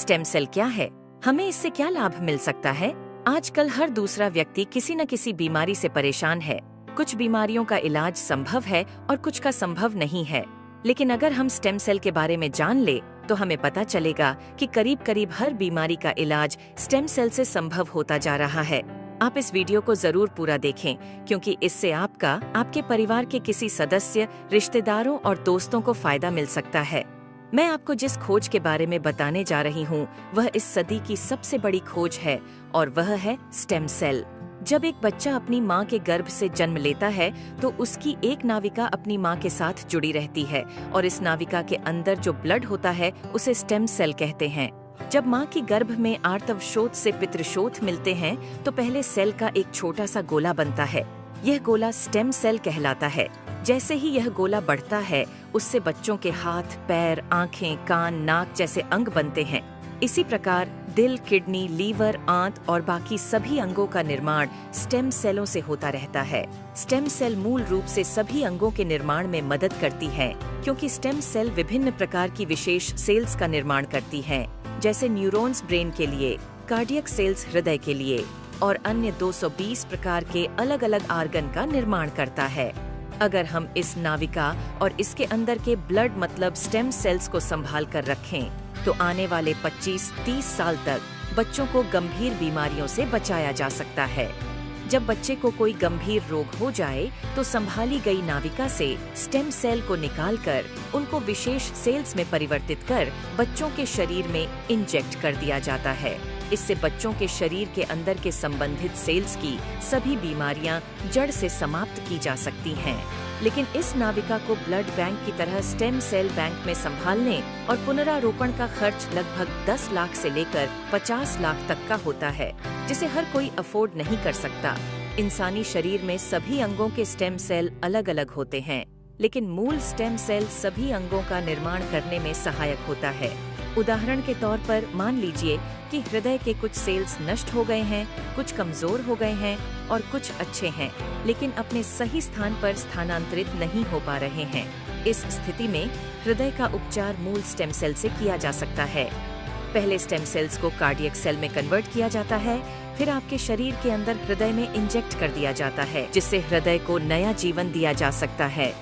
Stem cell क्या है? हमें इससे क्या लाभ मिल सकता है? आजकल हर दूसरा व्यक्ति किसी न किसी बीमारी से परेशान है। कुछ बीमारियों का इलाज संभव है और कुछ का संभव नहीं है। लेकिन अगर हम स्टेम सेल के बारे में जान ले तो हमें पता चलेगा कि करीब करीब हर बीमारी का इलाज स्टेम सेल से संभव होता जा रहा है। आप इस वीडियो को जरूर पूरा देखें, क्योंकि इससे आपका, आपके परिवार के किसी सदस्य, रिश्तेदारों और दोस्तों को फायदा मिल सकता है। मैं आपको जिस खोज के बारे में बताने जा रही हूँ वह इस सदी की सबसे बड़ी खोज है और वह है स्टेम सेल। जब एक बच्चा अपनी माँ के गर्भ से जन्म लेता है तो उसकी एक नाविका अपनी माँ के साथ जुड़ी रहती है और इस नाविका के अंदर जो ब्लड होता है उसे स्टेम सेल कहते हैं। जब माँ की गर्भ में आर्तवशोथ से पितृशोथ मिलते हैं तो पहले सेल का एक छोटा सा गोला बनता है। यह गोला स्टेम सेल कहलाता है। जैसे ही यह गोला बढ़ता है उससे बच्चों के हाथ, पैर, आँखें, कान, नाक जैसे अंग बनते हैं। इसी प्रकार दिल, किडनी, लीवर, आंत और बाकी सभी अंगों का निर्माण स्टेम सेलों से होता रहता है। स्टेम सेल मूल रूप से सभी अंगों के निर्माण में मदद करती है, क्योंकि स्टेम सेल विभिन्न प्रकार की विशेष सेल्स का निर्माण करती हैं, जैसे न्यूरॉन्स ब्रेन के लिए, कार्डियक सेल्स हृदय के लिए और अन्य 220 प्रकार के अलग अलग आर्गन का निर्माण करता है। अगर हम इस नाविका और इसके अंदर के ब्लड मतलब स्टेम सेल्स को संभाल कर रखें तो आने वाले 25-30 साल तक बच्चों को गंभीर बीमारियों से बचाया जा सकता है। जब बच्चे को कोई गंभीर रोग हो जाए तो संभाली गई नाविका से स्टेम सेल को निकालकर उनको विशेष सेल्स में परिवर्तित कर बच्चों के शरीर में इंजेक्ट कर दिया जाता है। इससे बच्चों के शरीर के अंदर के संबंधित सेल्स की सभी बीमारियां जड़ से समाप्त की जा सकती हैं। लेकिन इस नाविका को ब्लड बैंक की तरह स्टेम सेल बैंक में संभालने और पुनरारोपण का खर्च लगभग 10 लाख से लेकर 50 लाख तक का होता है, जिसे हर कोई अफोर्ड नहीं कर सकता। इंसानी शरीर में सभी अंगों के स्टेम सेल अलग अलग होते हैं, लेकिन मूल स्टेम सेल सभी अंगों का निर्माण करने में सहायक होता है। उदाहरण के तौर पर मान लीजिए कि हृदय के कुछ सेल्स नष्ट हो गए हैं, कुछ कमजोर हो गए हैं और कुछ अच्छे हैं, लेकिन अपने सही स्थान पर स्थानांतरित नहीं हो पा रहे हैं। इस स्थिति में हृदय का उपचार मूल स्टेम सेल से किया जा सकता है। पहले स्टेम सेल्स को कार्डियक सेल में कन्वर्ट किया जाता है, फिर आपके शरीर के अंदर हृदय में इंजेक्ट कर दिया जाता है, जिससे हृदय को नया जीवन दिया जा सकता है।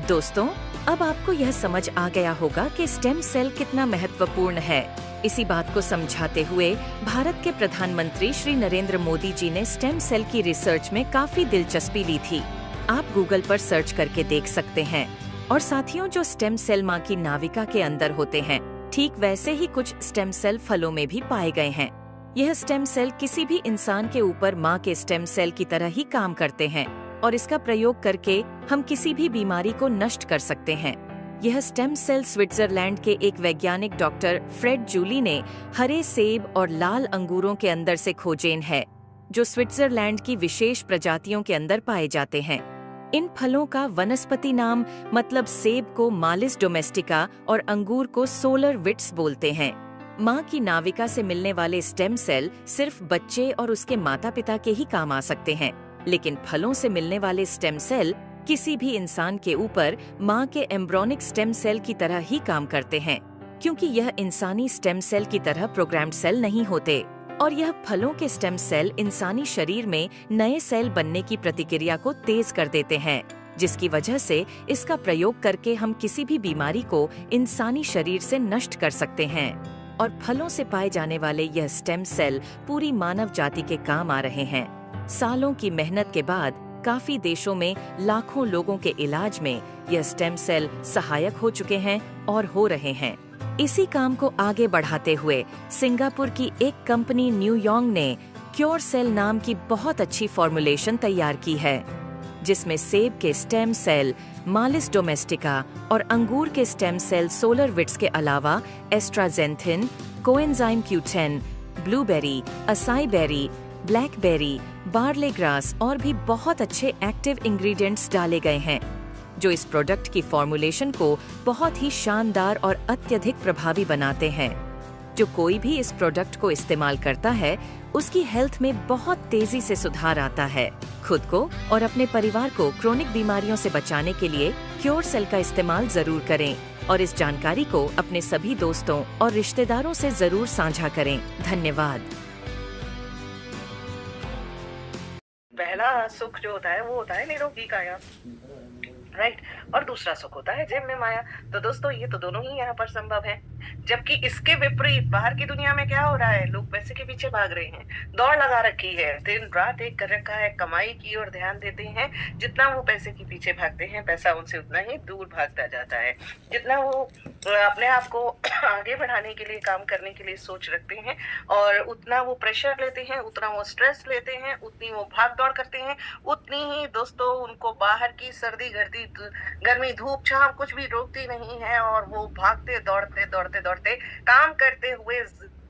दोस्तों, अब आपको यह समझ आ गया होगा कि स्टेम सेल कितना महत्वपूर्ण है। इसी बात को समझाते हुए भारत के प्रधानमंत्री श्री नरेंद्र मोदी जी ने स्टेम सेल की रिसर्च में काफी दिलचस्पी ली थी। आप गूगल पर सर्च करके देख सकते हैं। और साथियों, जो स्टेम सेल माँ की नाविका के अंदर होते हैं, ठीक वैसे ही कुछ स्टेम सेल फलों में भी पाए गए हैं। यह स्टेम सेल किसी भी इंसान के ऊपर माँ के स्टेम सेल की तरह ही काम करते हैं और इसका प्रयोग करके हम किसी भी बीमारी को नष्ट कर सकते हैं। यह स्टेम सेल स्विट्जरलैंड के एक वैज्ञानिक डॉक्टर फ्रेड जूली ने हरे सेब और लाल अंगूरों के अंदर से खोजेन है, जो स्विट्जरलैंड की विशेष प्रजातियों के अंदर पाए जाते हैं। इन फलों का वनस्पति नाम मतलब सेब को मालिस डोमेस्टिका और अंगूर को सोलर विट्स बोलते हैं। माँ की नाविका से मिलने वाले स्टेम सेल सिर्फ बच्चे और उसके माता पिता के ही काम आ सकते हैं, लेकिन फलों से मिलने वाले स्टेम सेल किसी भी इंसान के ऊपर माँ के एम्ब्रोनिक स्टेम सेल की तरह ही काम करते हैं, क्योंकि यह इंसानी स्टेम सेल की तरह प्रोग्राम्ड सेल नहीं होते और यह फलों के स्टेम सेल इंसानी शरीर में नए सेल बनने की प्रतिक्रिया को तेज कर देते हैं, जिसकी वजह से इसका प्रयोग करके हम किसी भी बीमारी को इंसानी शरीर से नष्ट कर सकते हैं। और फलों से पाए जाने वाले यह स्टेम सेल पूरी मानव जाति के काम आ रहे हैं। सालों की मेहनत के बाद काफी देशों में लाखों लोगों के इलाज में यह स्टेम सेल सहायक हो चुके हैं और हो रहे हैं। इसी काम को आगे बढ़ाते हुए सिंगापुर की एक कंपनी न्यूयॉन्ग ने क्योर सेल नाम की बहुत अच्छी फॉर्मुलेशन तैयार की है, जिसमें सेब के स्टेम सेल मालिस डोमेस्टिका और अंगूर के स्टेम सेल सोलर विट्स के अलावा astaxanthin, coenzyme Q10, blueberry, acai berry, blackberry, barley grass और भी बहुत अच्छे एक्टिव इंग्रेडिएंट्स डाले गए हैं, जो इस प्रोडक्ट की फॉर्मुलेशन को बहुत ही शानदार और अत्यधिक प्रभावी बनाते हैं। जो कोई भी इस प्रोडक्ट को इस्तेमाल करता है उसकी हेल्थ में बहुत तेजी से सुधार आता है। खुद को और अपने परिवार को क्रोनिक बीमारियों से बचाने के लिए क्योर सेल का इस्तेमाल जरूर करें और इस जानकारी को अपने सभी दोस्तों और रिश्तेदारों से जरूर साझा करें। धन्यवाद। पहला सुख जो होता है वो होता है निरोगी काया, राइट। और दूसरा सुख होता है जेब में माया। तो दोस्तों ये तो दोनों ही यहाँ पर संभव है। जबकि इसके विपरीत बाहर की दुनिया में क्या हो रहा है, लोग पैसे के पीछे भाग रहे हैं, दौड़ लगा रखी है, दिन रात एक कर रखा है, कमाई की ओर ध्यान देते हैं। जितना वो पैसे के पीछे भागते हैं, पैसा उनसे उतना ही दूर भागता जाता है। जितना वो अपने आप को आगे बढ़ाने के लिए, काम करने के लिए सोच रखते हैं, और उतना वो प्रेशर लेते हैं, उतना वो स्ट्रेस लेते हैं, उतनी वो भाग दौड़ करते हैं, उतनी ही दोस्तों उनको बाहर की सर्दी गर्मी धूप छांव कुछ भी रोकती नहीं है, और वो भागते दौड़ते काम करते हुए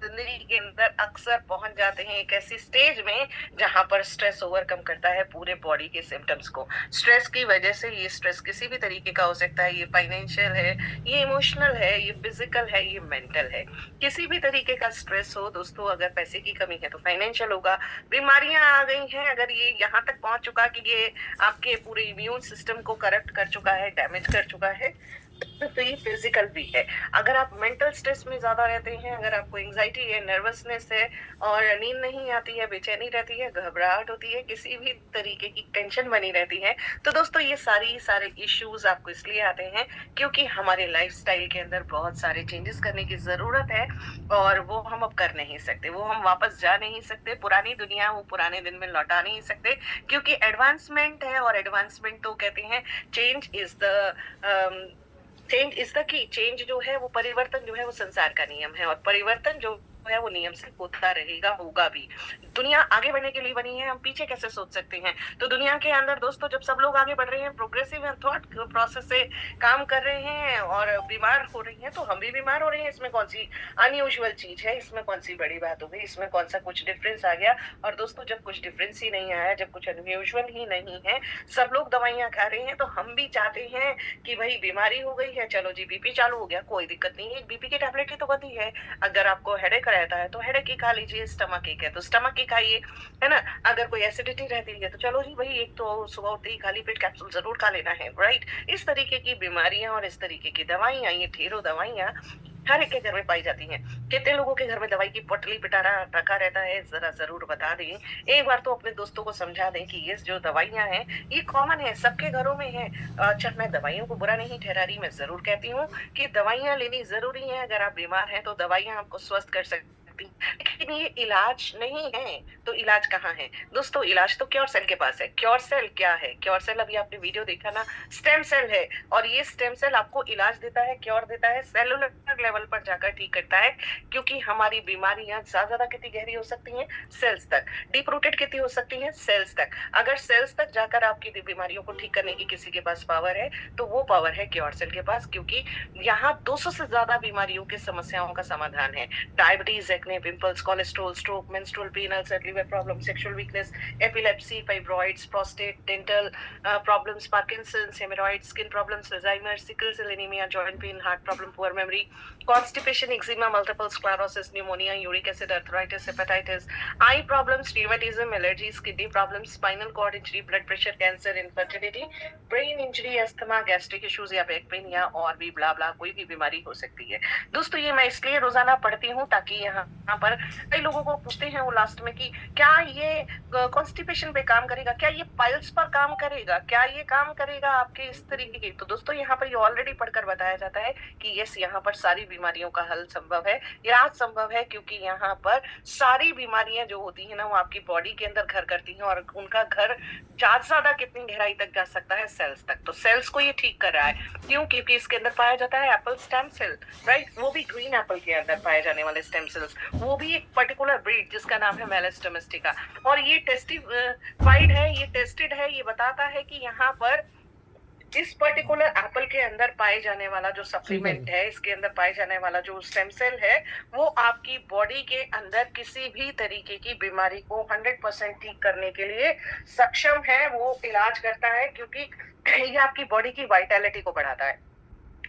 जिंदगी के अंदर अक्सर पहुंच जाते हैं एक ऐसी स्टेज में जहां पर स्ट्रेस ओवरकम करता है पूरे बॉडी के सिम्टम्स को। स्ट्रेस की वजह से, ये स्ट्रेस किसी भी तरीके का हो सकता है, ये फाइनेंशियल है, ये इमोशनल है, ये फिजिकल है, ये मेंटल है। किसी भी तरीके का स्ट्रेस हो दोस्तों, अगर पैसे की कमी है तो फाइनेंशियल होगा, बीमारियां आ गई हैं, अगर ये यहाँ तक पहुंच चुका कि ये आपके पूरे इम्यून सिस्टम को करप्ट कर चुका है, डैमेज कर चुका है, तो ये फिजिकल भी है। अगर आप मेंटल स्ट्रेस में ज्यादा रहते हैं, अगर आपको एंजाइटी है, नर्वसनेस है, और नींद नहीं आती है, बेचैनी रहती है, घबराहट होती है, किसी भी तरीके की टेंशन बनी रहती है, तो दोस्तों ये सारे इश्यूज आपको इसलिए आते हैं क्योंकि हमारे लाइफस्टाइल के अंदर बहुत सारे चेंजेस करने की जरूरत है, और वो हम अब कर नहीं सकते, वो हम वापस जा नहीं सकते, पुरानी दुनिया वो पुराने दिन में लौटा नहीं सकते, क्योंकि एडवांसमेंट है, और एडवांसमेंट तो कहते हैं change is the key. Change जो है वो, परिवर्तन जो है वो संसार का नियम है, और परिवर्तन जो है वो नियम से होता रहेगा, होगा भी। दुनिया आगे बढ़ने के लिए बनी है, हम पीछे कैसे सोच सकते हैं। तो दुनिया के अंदर दोस्तों जब सब लोग आगे बढ़ रहे हैं, प्रोग्रेसिव थॉट प्रोसेस से काम कर रहे हैं, और बीमार हो रही हैं, तो हम भी बीमार हो रहे हैं। इसमें कौन सी अनयूजुअल चीज है, इसमें कौन सी बड़ी बात हो गई, इसमें कौन सा कुछ डिफरेंस आ गया। और दोस्तों जब कुछ डिफरेंस ही नहीं आया, जब कुछ अनयूजुअल ही नहीं है, सब लोग दवाइयां खा रहे हैं, तो हम भी चाहते हैं कि भाई बीमारी हो गई है, चलो जी बीपी चालू हो गया, कोई दिक्कत नहीं है, बीपी की टैबलेट ही तो बंदी है। अगर आपको हेडेक रहता है तो हेडेक की खा लीजिए, स्टमक एक है तो स्टमक की खाइए, है ना। अगर कोई एसिडिटी रहती है तो चलो जी भाई एक तो सुबह उठते ही खाली पेट कैप्सूल जरूर खा लेना है, राइट। इस तरीके की बीमारियां और इस तरीके की दवाइयां, ये ढेरों दवाइयां हर एक के घर में पाई जाती हैं। कितने लोगों के घर में दवाई की पोटली पिटारा रखा रहता है, जरा जरूर बता दें। एक बार तो अपने दोस्तों को समझा दें कि ये जो दवाइयां हैं ये कॉमन है, सबके घरों में है। अच्छा, मैं दवाइयों को बुरा नहीं ठहरा रही, मैं जरूर कहती हूँ कि दवाइयां लेनी जरूरी है। अगर आप बीमार हैं तो दवाइयां आपको स्वस्थ कर सकती, लेकिन ये इलाज नहीं है। तो इलाज कहाँ है दोस्तों? इलाज तो क्योर सेल के पास है। क्योर सेल क्या है? क्योर सेल, अभी आपने वीडियो देखा ना, स्टेम सेल है, और ये स्टेम सेल आपको इलाज देता है, क्योर देता है, सेलुलर लेवल पर जाकर ठीक करता है। क्योंकि हमारी बीमारियां ज्यादा कितनी गहरी हो सकती हैं? सेल्स तक। डीप रूटेड कितनी हो सकती हैं? सेल्स तक। अगर सेल्स तक जाकर आपकी बीमारियों को ठीक करने की किसी के पास पावर है, तो वो पावर है क्योर सेल के पास। क्योंकि यहाँ 200 से ज्यादा बीमारियों की समस्याओं का समाधान है। Diabetes, acne, pimples, cholesterol, stroke, menstrual pain, ulcer, liver problem, sexual weakness, epilepsy, fibroids, prostate, dental problems, Parkinson's, haemorrhoids, skin problems, Alzheimer, sickle cell anaemia, joint pain, heart problem, poor memory, constipation, eczema, multiple sclerosis, pneumonia, uric acid, arthritis, hepatitis, eye problems, rheumatism, allergies, kidney problems, spinal cord injury, blood pressure, cancer, infertility, brain injury, asthma, gastric issues या back pain, या और भी ब्ला ब्ला कोई भी बीमारी हो सकती है। दोस्तों ये मैं इसलिए रोजाना पढ़ती हूँ ताकि यहाँ पर कई लोगों को पूछते हैं वो लास्ट में कि क्या ये कॉन्स्टिपेशन पे काम करेगा, क्या ये पाइल्स पर काम करेगा, क्या ये काम करेगा आपके इस तरीके की। तो दोस्तों यहाँ पर ये ऑलरेडी पढ़कर बताया जाता है कि यस, यहाँ पर सारी बीमारियों का हल संभव है, इलाज संभव है। क्योंकि यहाँ पर सारी बीमारियां जो होती है ना, वो आपकी बॉडी के अंदर घर करती हैं, और उनका घर ज्यादा कितनी गहराई तक जा सकता है? सेल्स तक। तो सेल्स को ये ठीक कर रहा है। क्यों? क्योंकि इसके अंदर पाया जाता है एप्पल स्टेम सेल, राइट। वो भी ग्रीन एप्पल के अंदर पाए जाने वाले स्टेम सेल्स, वो भी एक पर्टिकुलर ब्रीड जिसका नाम है मेलिस डोमेस्टिका। और ये टेस्टिफाइड है, ये टेस्टेड है, ये बताता है कि यहाँ पर इस पर्टिकुलर एप्पल के अंदर पाए जाने वाला जो सप्लीमेंट है, इसके अंदर पाए जाने वाला जो स्टेम सेल है, वो आपकी बॉडी के अंदर किसी भी तरीके की बीमारी को 100% ठीक करने के लिए सक्षम है, वो इलाज करता है। क्योंकि ये आपकी बॉडी की वाइटैलिटी को बढ़ाता है,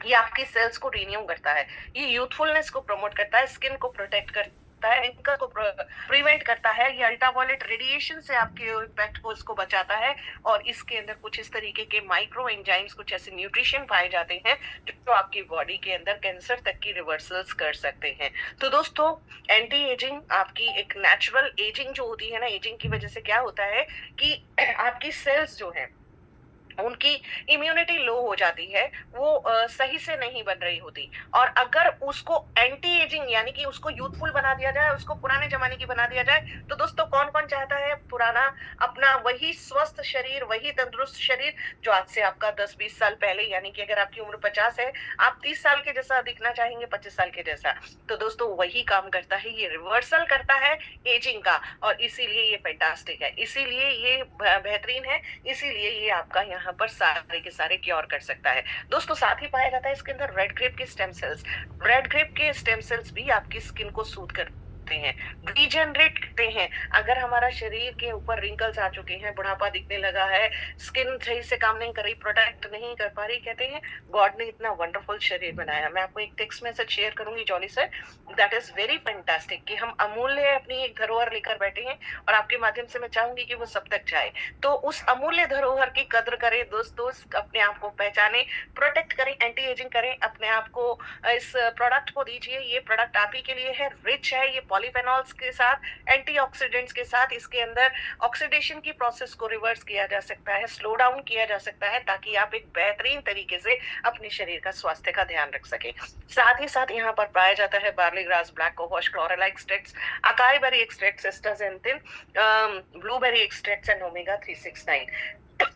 ये आपकी सेल्स को रिन्यू करता है, ये यूथफुलनेस को प्रमोट करता है, स्किन को प्रोटेक्ट करता रोकता है, एंकर को प्रिवेंट करता है, ये अल्ट्रावायलेट रेडिएशन से आपके इम्पैक्ट को इसको बचाता है। और इसके अंदर कुछ इस तरीके के माइक्रो एंजाइम्स, कुछ ऐसे न्यूट्रिशन पाए जाते हैं जो आपकी बॉडी के अंदर कैंसर तक की रिवर्सल्स कर सकते हैं। तो दोस्तों, एंटी एजिंग आपकी एक नेचुरल एजिंग जो होती है ना, एजिंग की वजह से क्या होता है कि आपकी सेल्स जो है उनकी इम्यूनिटी लो हो जाती है, वो सही से नहीं बन रही होती। और अगर उसको एंटी एजिंग यानी कि उसको यूथफुल बना दिया जाए, उसको पुराने जमाने की बना दिया जाए, तो दोस्तों कौन कौन चाहता है पुराना अपना वही स्वस्थ शरीर, वही तंदुरुस्त शरीर जो आज से आपका 10-20 साल पहले, यानी कि अगर आपकी उम्र 50 है, आप 30 साल के जैसा दिखना चाहेंगे, 25 साल के जैसा। तो दोस्तों वही काम करता है, ये रिवर्सल करता है एजिंग का, और इसीलिए ये फैंटास्टिक है, इसीलिए ये बेहतरीन है, इसीलिए ये आपका यहाँ पर सारे के सारे क्योर कर सकता है। दोस्तों साथ ही पाया जाता है इसके अंदर रेड ग्रेप के स्टेम सेल्स। रेड ग्रेप के स्टेम सेल्स भी आपकी स्किन को सूद करते हैं, रीजनरेट करते हैं। अगर हमारा शरीर के ऊपर रिंकल्स आ चुके हैं, बुढ़ापा दिखने लगा है, स्किन सही से काम नहीं कर रही, प्रोटेक्ट नहीं कर पा रही, कहते हैं गॉड ने इतना वंडरफुल शरीर बनाया। मैं आपको एक टेक्स्ट मैसेज शेयर करूंगी jolly sir, that is very fantastic, कि हम अमूल्य अपनी एक धरोहर लेकर बैठे हैं और आपके माध्यम से मैं चाहूंगी कि वो सब तक जाए। तो उस अमूल्य धरोहर की कद्र करें दोस्तों, अपने आप को पहचाने, प्रोटेक्ट करें, एंटी एजिंग करें, अपने आप को इस प्रोडक्ट को दीजिए। ये प्रोडक्ट आप ही के लिए है, रिच है, ये पॉलीफेनॉल्स के साथ, एंटीऑक्सीडेंट्स के साथ, इसके अंदर ऑक्सीडेशन की प्रोसेस को रिवर्स किया जा सकता है, स्लो डाउन किया जा सकता है, ताकि आप एक बेहतरीन तरीके से अपने शरीर का स्वास्थ्य का ध्यान रख सके। साथ ही साथ यहाँ पर पाया जाता है barley grass, black cohosh, chlorella extracts, acai berry extracts, astaxanthin, blueberry extracts and omega 369।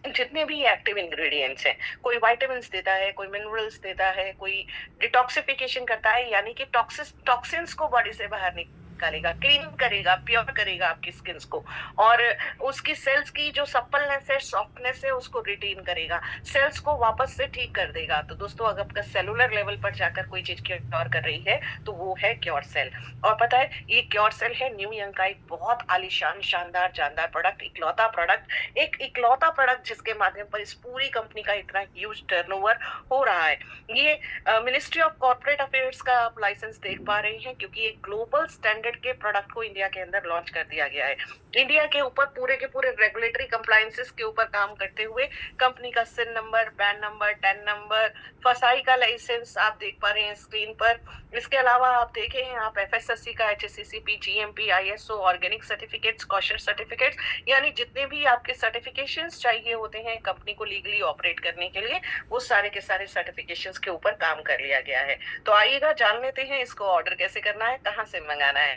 जितने भी एक्टिव इंग्रेडिएंट्स हैं, कोई विटामिन्स देता है, कोई मिनरल्स देता है, कोई डिटॉक्सिफिकेशन करता है, यानी कि टॉक्सिन्स को बॉडी से बाहर निकालेगा, क्लीन करेगा, प्योर करेगा आपकी स्किन को, और उसकी सेल्स की जो सप्पलनेस है, सॉफ्टनेस है, उसको रिटेन करेगा, सेल्स को वापस से ठीक कर देगा। तो दोस्तों अगर आपका सेलुलर लेवल पर जाकर कोई चीज क्योर कर रही है तो वो है क्योर सेल। और पता है ये क्योर सेल है न्यू यंग का एक बहुत आलीशान, शानदार, जानदार प्रोडक्ट, इकलौता प्रोडक्ट, एक इकलौता प्रोडक्ट जिसके माध्यम पर इस पूरी कंपनी का इतना ह्यूज टर्नओवर हो रहा है। ये मिनिस्ट्री ऑफ कॉर्पोरेट अफेयर्स का आप लाइसेंस देख पा रहे हैं, क्योंकि एक ग्लोबल स्टैंडर्ड के प्रोडक्ट को इंडिया के अंदर लॉन्च कर दिया गया है। इंडिया के ऊपर पूरे के पूरे रेगुलेटरी कंप्लायंसेस के ऊपर काम करते हुए कंपनी का सिन नंबर, बैन नंबर, 10 नंबर, फसाई का लाइसेंस आप देख पा रहे हैं स्क्रीन पर। इसके अलावा आप देखें, आप एफएसएससी का, HSCCP, GMP, ISO, organic certificates, kosher certificates, यानी जितने भी आपके सर्टिफिकेशंस चाहिए होते हैं कंपनी को लीगली ऑपरेट करने के लिए, वो सारे के सारे सर्टिफिकेशंस के ऊपर काम कर लिया गया है। तो आइएगा जान लेते हैं इसको ऑर्डर कैसे करना है, कहाँ से मंगाना है।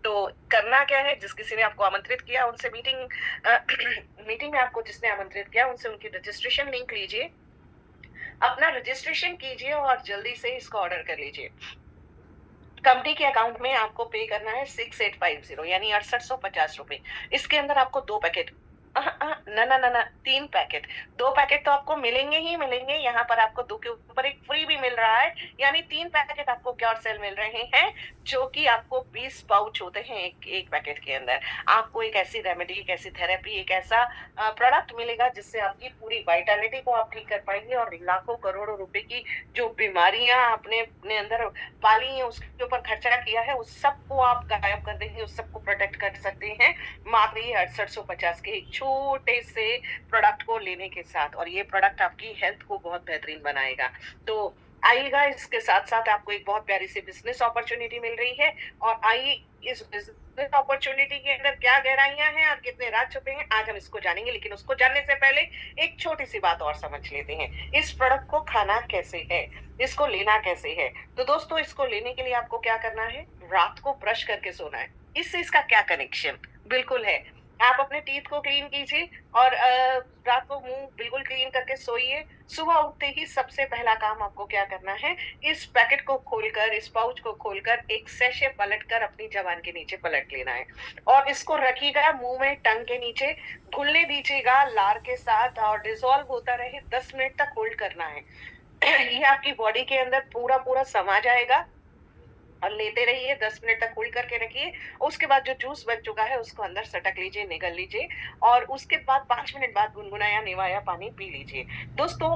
तो करना क्या है, जिस किसी ने आपको आमंत्रित किया उनसे मीटिंग में आपको जिसने आमंत्रित किया उनसे उनकी रजिस्ट्रेशन लिंक लीजिए, अपना रजिस्ट्रेशन कीजिए और जल्दी से इसको ऑर्डर कर लीजिए। कंपनी के अकाउंट में आपको पे करना है 6850, यानी 6850 रुपए। इसके अंदर आपको 2 पैकेट, ना 3 पैकेट, 2 पैकेट तो आपको मिलेंगे ही मिलेंगे, यहाँ पर आपको 2 के ऊपर एक फ्री भी मिल रहा है, यानी 3 पैकेट आपको क्योर सेल मिल रहे हैं, जो कि आपको 20 पाउच होते हैं एक पैकेट के अंदर। आपको एक ऐसी रेमेडी, एक ऐसी थेरेपी, एक ऐसा प्रोडक्ट मिलेगा जिससे आपकी पूरी वाइटलिटी को आप ठीक कर पाएंगे, और लाखों करोड़ों रुपए की जो बीमारियां आपने अपने अंदर पाली हैं, उसके ऊपर खर्चा किया है, उस सबको आप गायब कर देंगे, उस सबको प्रोटेक्ट कर सकते हैं मात्र ये 6850 के एक छोटे से प्रोडक्ट को लेने के साथ। और ये प्रोडक्ट आपकी हेल्थ को बहुत बेहतरीन बनाएगा। तो आइएगा, इसके साथ साथ आपको एक बहुत प्यारी सी बिजनेस अपॉर्चुनिटी मिल रही है, और आइए इस बिजनेस अपॉर्चुनिटी के अंदर क्या गहराइयां हैं और कितने राज छुपे हैं, आज हम इसको जानेंगे। लेकिन उसको जानने से पहले एक छोटी सी बात और समझ लेते हैं, इस प्रोडक्ट को खाना कैसे है, इसको लेना कैसे है। तो दोस्तों इसको लेने के लिए आपको क्या करना है, रात को ब्रश करके सोना है। इससे इसका क्या कनेक्शन, बिल्कुल है, आप अपने टीथ को क्लीन कीजिए और रात को मुंह बिल्कुल क्लीन करके सोइए। सुबह उठते ही सबसे पहला काम आपको क्या करना है, इस पैकेट को खोलकर, इस पाउच को खोलकर एक सैशे पलटकर अपनी जबान के नीचे पलट लेना है, और इसको रखिएगा मुंह में, टंग के नीचे घुलने दीजिएगा लार के साथ, और डिसॉल्व होता रहे, 10 मिनट तक होल्ड करना है। ये आपकी बॉडी के अंदर पूरा समा जाएगा, और लेते रहिए, 10 मिनट तक होल्ड करके रखिए। उसके बाद जो जूस बच चुका है उसको अंदर सटक लीजिए, निगल लीजिए, और उसके बाद 5 मिनट बाद गुनगुनाया निवाया पानी पी लीजिए। दोस्तों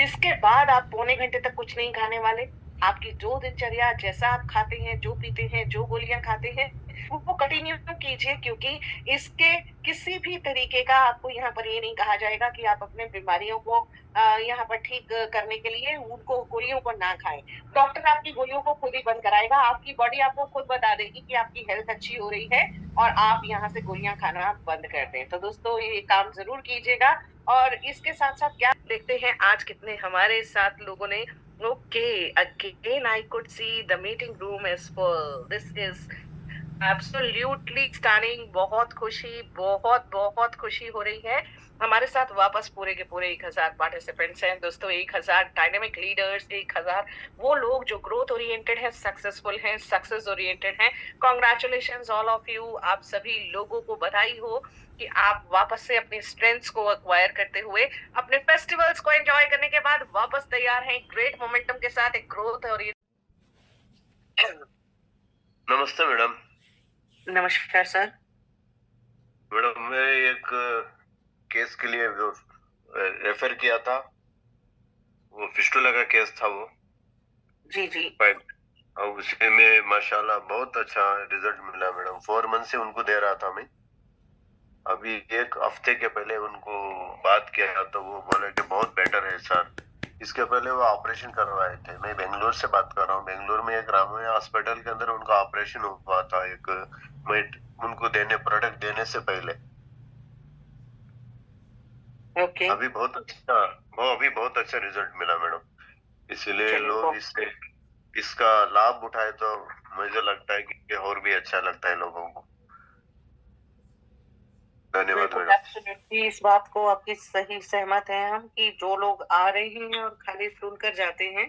इसके बाद आप पौने घंटे तक कुछ नहीं खाने वाले। आपकी जो दिनचर्या, जैसा आप खाते हैं, जो पीते हैं, जो गोलियां खाते हैं, वो कंटिन्यू कीजिए, क्योंकि इसके किसी भी तरीके का आपको यहाँ पर ये नहीं कहा जाएगा कि आप अपने बीमारियों को यहाँ पर ठीक करने के लिए उनको गोलियों को ना खाएं। डॉक्टर आपकी गोलियों को खुद ही बंद कराएगा, आपकी बॉडी आपको खुद बता देगी कि आपकी हेल्थ अच्छी हो रही है और आप यहाँ से गोलियां खाना बंद कर दें। तो दोस्तों ये काम जरूर कीजिएगा। और इसके साथ साथ क्या देखते हैं आज कितने हमारे साथ लोगों ने okay again I could see the meeting room is full, this is absolutely stunning. बहुत बहुत खुशी हो रही है। हमारे साथ वापस पूरे के पूरे 1000 पार्टिसिपेंट्स हैं दोस्तों, 1000 डायनेमिक लीडर्स, 1000 वो लोग जो ग्रोथ ओरिएंटेड है, सक्सेसफुल हैं, सक्सेस ओरिएंटेड हैं। कॉन्ग्रेचुलेशंस ऑल ऑफ यू, आप सभी लोगों को बधाई हो कि आप वापस से अपनी स्ट्रेंथ्स को एक्वायर करते हुए अपने फेस्टिवल्स को एंजॉय करने के बाद वापस तैयार हैं ग्रेट मोमेंटम के साथ एक ग्रोथ ओरिएंटेड। नमस्ते मैडम। नमस्कार सर। मैडम मैं एक केस के लिए रेफर किया था, वो फिस्टुला का केस था वो। जी जी। और उसी में माशाल्लाह बहुत अच्छा रिजल्ट मिला मैडम। 4 मंथ से उनको दे रहा था मैं। अभी एक हफ्ते के पहले उनको बात किया तो वो बोले कि बहुत बेटर है सर। इसके पहले वो ऑपरेशन करवाए थे। मैं बेंगलोर से बात कर रहा हूँ। बेंगलोर में एक रामैया हॉस्पिटल के अंदर उनका ऑपरेशन हुआ था, एक उनको प्रोडक्ट देने से पहले। ओके। अभी बहुत अच्छा रिजल्ट मिला मैडम। इसलिए लोग इसका लाभ उठाए तो मुझे लगता है कि और भी अच्छा लगता है लोगों को। धन्यवाद मैडम। एब्सोल्युटली इस बात को आपकी सही सहमत हैं हम कि जो लोग आ रहे हैं और खाली सुनकर जाते हैं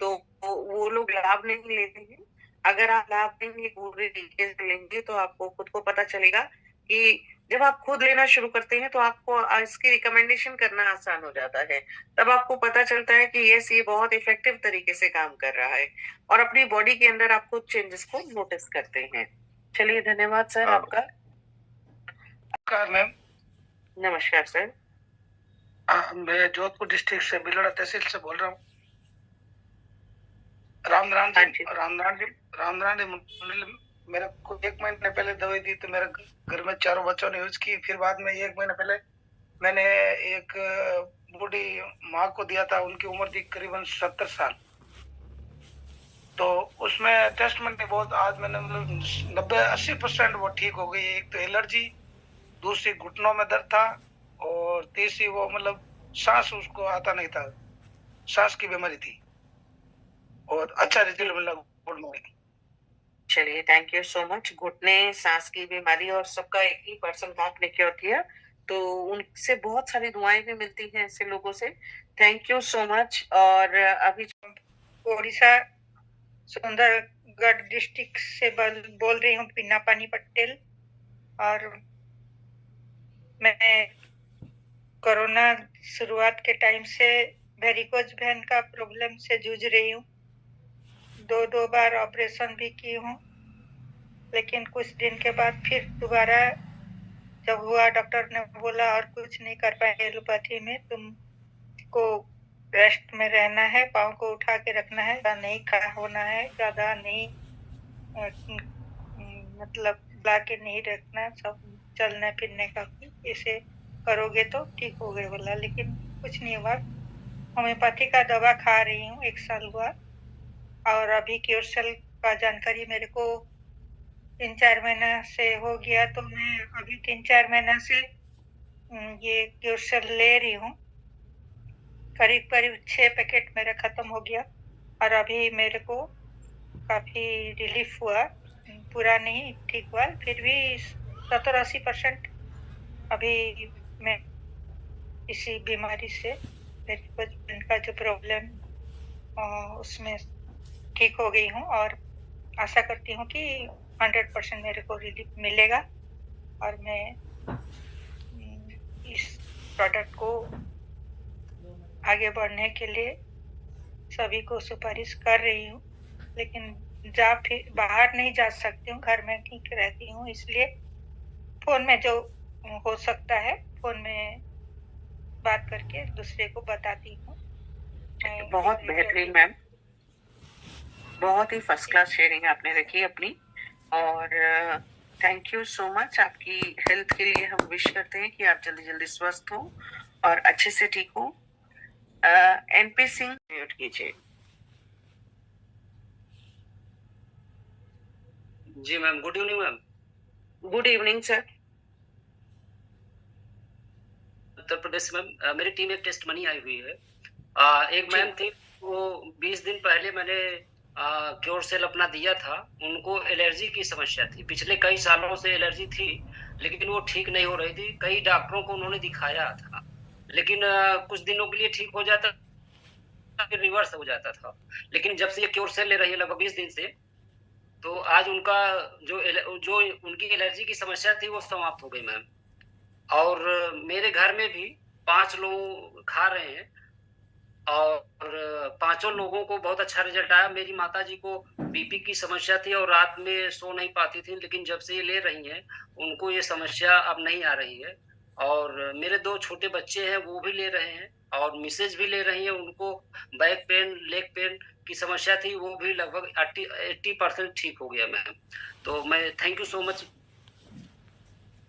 तो वो लोग लाभ नहीं लेते हैं। अगर आप लाभ लेंगे, पूरे तरीके से लेंगे, तो आपको खुद को पता चलेगा कि जब आप खुद लेना शुरू करते हैं तो आपको इसकी रिकमेंडेशन करना आसान हो जाता है। तब आपको पता चलता है कि यस ये बहुत इफेक्टिव तरीके से काम कर रहा है और अपनी बॉडी के अंदर आप खुद चेंजेस को नोटिस करते हैं। चलिए धन्यवाद सर आपका। नमस्कार मैम। नमस्कार सर। मैं जोधपुर डिस्ट्रिक्ट से बिलड़ा तहसील से बोल रहा हूँ। रामनारायण जी मेरे को 1 महीने पहले दवाई दी तो मेरे घर में 4 बच्चों ने यूज की। फिर बाद में 1 महीने पहले मैंने एक बूढ़ी माँ को दिया था, उनकी उम्र थी करीबन 70 साल। तो उसमें टेस्ट मैंने बहुत आज मैंने मतलब 90-80% वो ठीक हो गई। एक तो एलर्जी, दूसरी घुटनों में दर्द था और तीसरी वो मतलब सांस उसको आता नहीं था, सांस की बीमारी थी और अच्छा रिजल्ट मिला। चलिए थैंक यू सो मच। घुटने, सांस की बीमारी और सबका एक ही पर्सन का आपने क्योर किया, तो उनसे बहुत सारी दुआएं भी मिलती हैं ऐसे लोगों से। Thank you so much. और अभी ओडिशा सुंदरगढ़ डिस्ट्रिक्ट से बोल रही हूँ, पिन्ना पानी पटेल। और मैं कोरोना शुरुआत के टाइम से वेरिकोज वेन का प्रॉब्लम से जूझ रही हूँ। 2 बार ऑपरेशन भी की हूँ, लेकिन कुछ दिन के बाद फिर दोबारा जब हुआ, डॉक्टर ने बोला और कुछ नहीं कर पाएंगे एलोपैथी में, तुमको रेस्ट में रहना है, पाँव को उठा के रखना है, ज़्यादा नहीं खड़ा होना है, ज़्यादा नहीं मतलब ला के नहीं रखना, सब चलने फिरने का ऐसे करोगे तो ठीक हो गए बोला। लेकिन कुछ नहीं हुआ। होम्योपैथी का दवा खा रही हूँ, 1 साल हुआ। और अभी क्योरसेल का जानकारी मेरे को 3-4 महीना से हो गया, तो मैं अभी 3-4 महीना से ये क्योरसेल ले रही हूँ। करीब 6 पैकेट मेरा खत्म हो गया और अभी मेरे को काफी रिलीफ हुआ, पूरा नहीं ठीक हुआ, फिर भी 70-80% अभी मैं इसी बीमारी से का जो प्रॉब्लम उसमें ठीक हो गई हूँ और आशा करती हूँ कि 100% मेरे को रिलीफ मिलेगा और मैं इस प्रोडक्ट को आगे बढ़ने के लिए सभी को सिफारिश कर रही हूँ। लेकिन फिर बाहर नहीं जा सकती हूँ, घर में ठीक रहती हूँ, इसलिए फोन में जो हो सकता है फोन में बात करके दूसरे को बताती हूँ। बहुत बेहतरीन मैम, बहुत ही फर्स्ट क्लास शेयरिंग आपने रखी अपनी। और थैंक यू सो मच। आपकी हेल्थ के लिए हम विश करते हैं कि आप जल्दी जल्दी स्वस्थ हो और अच्छे से ठीक हो। एनपी सिंह म्यूट कीजिए। जी ma'am, good evening ma'am. Good evening sir. Uttar Pradesh से मैम मेरी टीम एक टेस्ट मनी आई हुई है। एक जी। मैम थी, वो 20 दिन पहले मैंने क्योर सेल अपना दिया था। उनको एलर्जी की समस्या थी, पिछले कई सालों से एलर्जी थी, लेकिन वो ठीक नहीं हो रही थी। कई डॉक्टरों को उन्होंने दिखाया था, लेकिन कुछ दिनों के लिए ठीक हो जाता, फिर रिवर्स हो जाता था। लेकिन जब से ये क्योर सेल ले रही है लगभग 20 दिन से, तो आज उनका जो उनकी एलर्जी की समस्या थी वो समाप्त हो गई मैम। और मेरे घर में भी 5 लोग खा रहे हैं और 5 लोगों को बहुत अच्छा रिजल्ट आया। मेरी माताजी को बीपी की समस्या थी और रात में सो नहीं पाती थी, लेकिन जब से ये ले रही हैं उनको ये समस्या अब नहीं आ रही है। और मेरे 2 छोटे बच्चे हैं, वो भी ले रहे हैं और मिसेज भी ले रही हैं। उनको बैक पेन, लेग पेन की समस्या थी, वो भी लगभग 80% ठीक हो गया मैम। तो मैं thank you so much.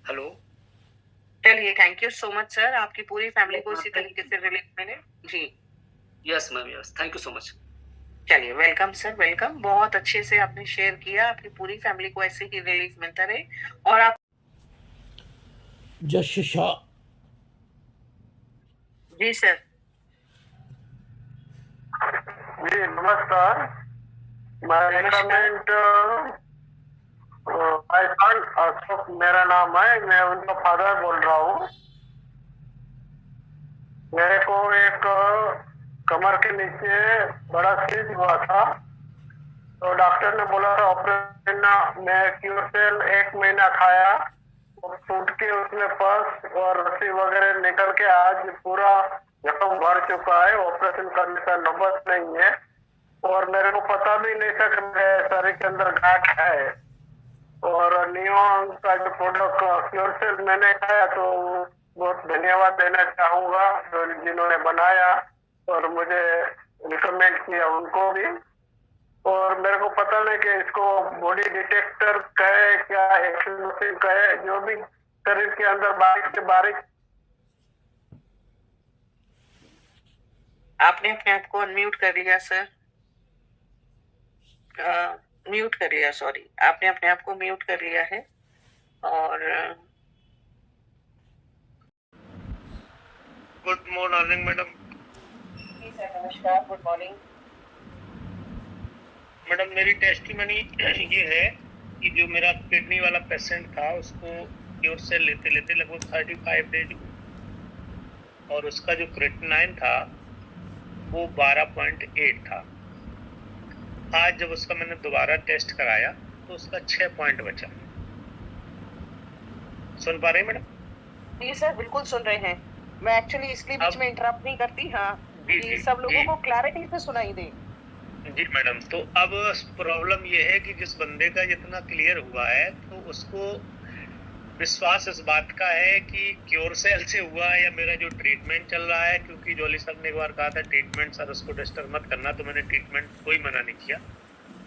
Hello, चलिए, thank you so much sir. आपकी पूरी फैमिली को इसी तरीके से रिलीफ मिले। जी, yes ma'am, yes, thank you so much. चलिए, वेलकम सर, वेलकम। बहुत अच्छे से आपने शेयर किया। आपकी पूरी फैमिली को ऐसे ही रिलीफ मिलता रहे। और आप जश शाह। जी सर। जी नमस्कार। मैं रिकमेंड माय सन अशोक मेरा नाम है, मैं उनका फादर बोल रहा हूँ। मेरे को एक कमर के नीचे बड़ा सीज हुआ था, तो डॉक्टर ने बोला था ऑपरेशन। मैं क्यूरसेल 1 महीना खाया, और टूट के उसमें पस और रस्सी वगैरह निकल के आज पूरा जख्म भर चुका है। ऑपरेशन करने का नौबत नहीं है, और मेरे को पता भी नहीं था कि मेरे शरीर के अंदर गांठ है। और नियोन का जो प्रोडक्ट क्योरसेल मैंने खाया, तो बहुत धन्यवाद देना चाहूंगा जिन्होंने बनाया और मुझे रिकमेंड किया, उनको भी। और मेरे को पता नहीं कि इसको बॉडी डिटेक्टर कहे क्या, एक्सक्लूसिव कहे, जो भी शरीर के अंदर बारीक से बारीक। आपने अपने आप को अनम्यूट कर लिया सर। म्यूट कर लिया, सॉरी। आपने अपने आप को म्यूट कर लिया है। और गुड मॉर्निंग मैडम। जी सर, नमस्कार, गुड मॉर्निंग। मैडम मेरी टेस्टिमनी ये है कि जो मेरा किडनी वाला पेशेंट था, उसको क्योर से लेते लेते लगभग 35 डेज, और उसका जो क्रेटिनाइन था वो 12.8 था। आज जब उसका मैंने दोबारा टेस्ट कराया तो उसका 6 पॉइंट बचा। सुन पा रहे हैं मैडम? जी सर, बिल्कुल सुन रहे हैं। मैं एक्चुअली इसलिए बीच में इंटरप्ट नहीं करती, हाँ, कि सब लोगों को क्लैरिटी से सुनाई दे। जी मैडम, तो अब प्रॉब्लम ये है कि जिस बंदे का जितना क्लियर हुआ है, तो उसको विश्वास इस बात का है कि क्योर सेल से हुआ है या मेरा जो ट्रीटमेंट चल रहा है। क्योंकि जॉली साहब ने एक बार कहा था ट्रीटमेंट सर उसको डिस्टर्ब मत करना, तो मैंने ट्रीटमेंट कोई मना नहीं किया।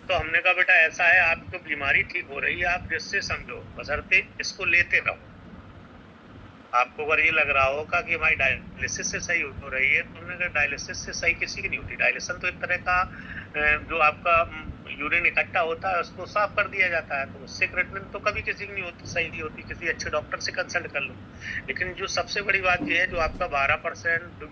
तो हमने कहा बेटा ऐसा है, आपको बीमारी ठीक हो रही है, आप जिससे समझो, बशर्ते इसको लेते रहो। आपको अगर ये लग रहा होगा कि हमारी डायलिसिस से सही हो रही है, तो उन्होंने कहा डायलिसिस से सही किसी की नहीं होती। डायलिसन तो एक तरह का जो आपका यूरिन इकट्ठा होता है उसको साफ कर दिया जाता है, तो उससे क्रेटिनिन तो कभी किसी की नहीं होती, सही नहीं होती। किसी अच्छे डॉक्टर से कंसल्ट कर लो। लेकिन जो सबसे बड़ी बात ये है, जो आपका 12%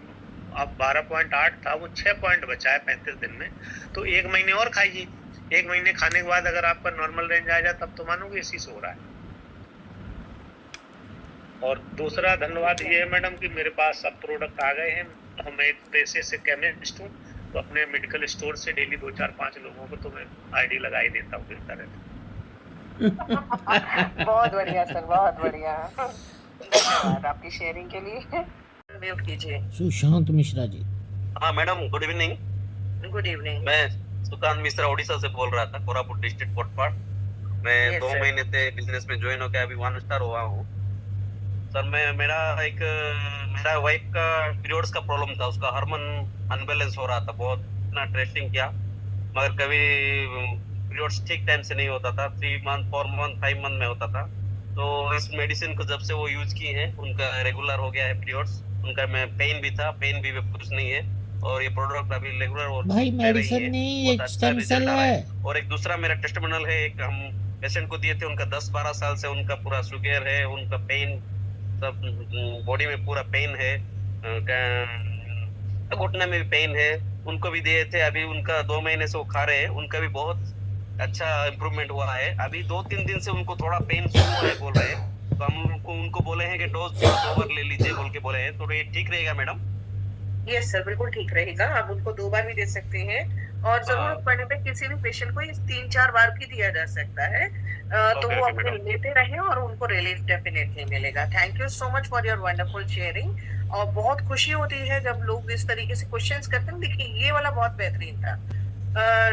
अब 12.8 था, वो 6 पॉइंट बचा है 35 दिन में। तो 1 महीने और खाइए। 1 महीने खाने के बाद अगर आपका नॉर्मल रेंज आ जाए, तब तो मानोगे इसी से हो रहा है। और दूसरा धन्यवाद ये है मैडम कि मेरे पास सब प्रोडक्ट आ गए हैं। हम एक पैसे से केमिस्ट हूँ, तो अपने मेडिकल स्टोर से डेली 2, 4, 5 लोगों को तो मैं आईडी लगा ही देता हूँ इस तरह से। बहुत बढ़िया सर, बहुत बढ़िया। धन्यवाद आपकी शेयरिंग के लिए। म्यूट कीजिए। सुशांत मिश्रा जी। हाँ madam, good evening. Good evening. मैं सुकांत मिश्रा उड़ीसा से बोल रहा था, कोरापुट डिस्ट्रिक्ट कोटपाड़। मैं Yes, 2 sir. महीने से बिजनेस में ज्वाइन होकर अभी 1 स्टार हुआ हूँ सर। मेरा वाइफ का पीरियड्स का प्रॉब्लम था, उसका हार्मोन अनबैलेंस हो रहा था। बहुत ना टेस्टिंग किया, मगर कभी पीरियड्स ठीक टाइम से नहीं होता था, 3 मंथ 4 मंथ 5 मंथ में होता था। तो इस मेडिसिन को जब से वो यूज किए हैं उनका रेगुलर हो गया है पीरियड्स। उनका में पेन भी था, पेन भी कुछ नहीं है, और ये प्रोडक्ट अभी रेगुलर वो भाई ले रही मेडिसिन है, नहीं, बहुत एक अच्छा स्टेम रिजल्ट सेल आ रहा है। है। और एक दूसरा मेरा टेस्टिमोनियल है, एक हम पेशेंट को दिए थे, उनका 10-12 साल से उनका पूरा शुगर है, उनका पेन सब बॉडी में पूरा पेन है, घुटने में भी पेन है, उनको भी दिए थे। अभी उनका 2 महीने से वो खा रहे हैं, उनका भी बहुत अच्छा इम्प्रूवमेंट हुआ है। अभी 2-3 दिन से उनको थोड़ा पेन शुरू हुआ है बोल रहे हैं, तो हम उनको बोले हैं कि डोज 2 बार ले लीजिए बोल के बोले हैं। तो ये ठीक रहेगा मैडम? यस सर, बिल्कुल ठीक रहेगा। आप उनको 2 बार भी दे सकते हैं, और जरूरत पड़ने पे किसी भी पेशेंट को 3-4 बार भी दिया जा सकता है। तो वो अपने लेते रहें और उनको रिलीफ डेफिनेटली मिलेगा। Thank you so much for your wonderful sharing. और बहुत खुशी होती है जब लोग इस तरीके से क्वेश्चंस करते हैं। देखिए, ये वाला बहुत बेहतरीन था।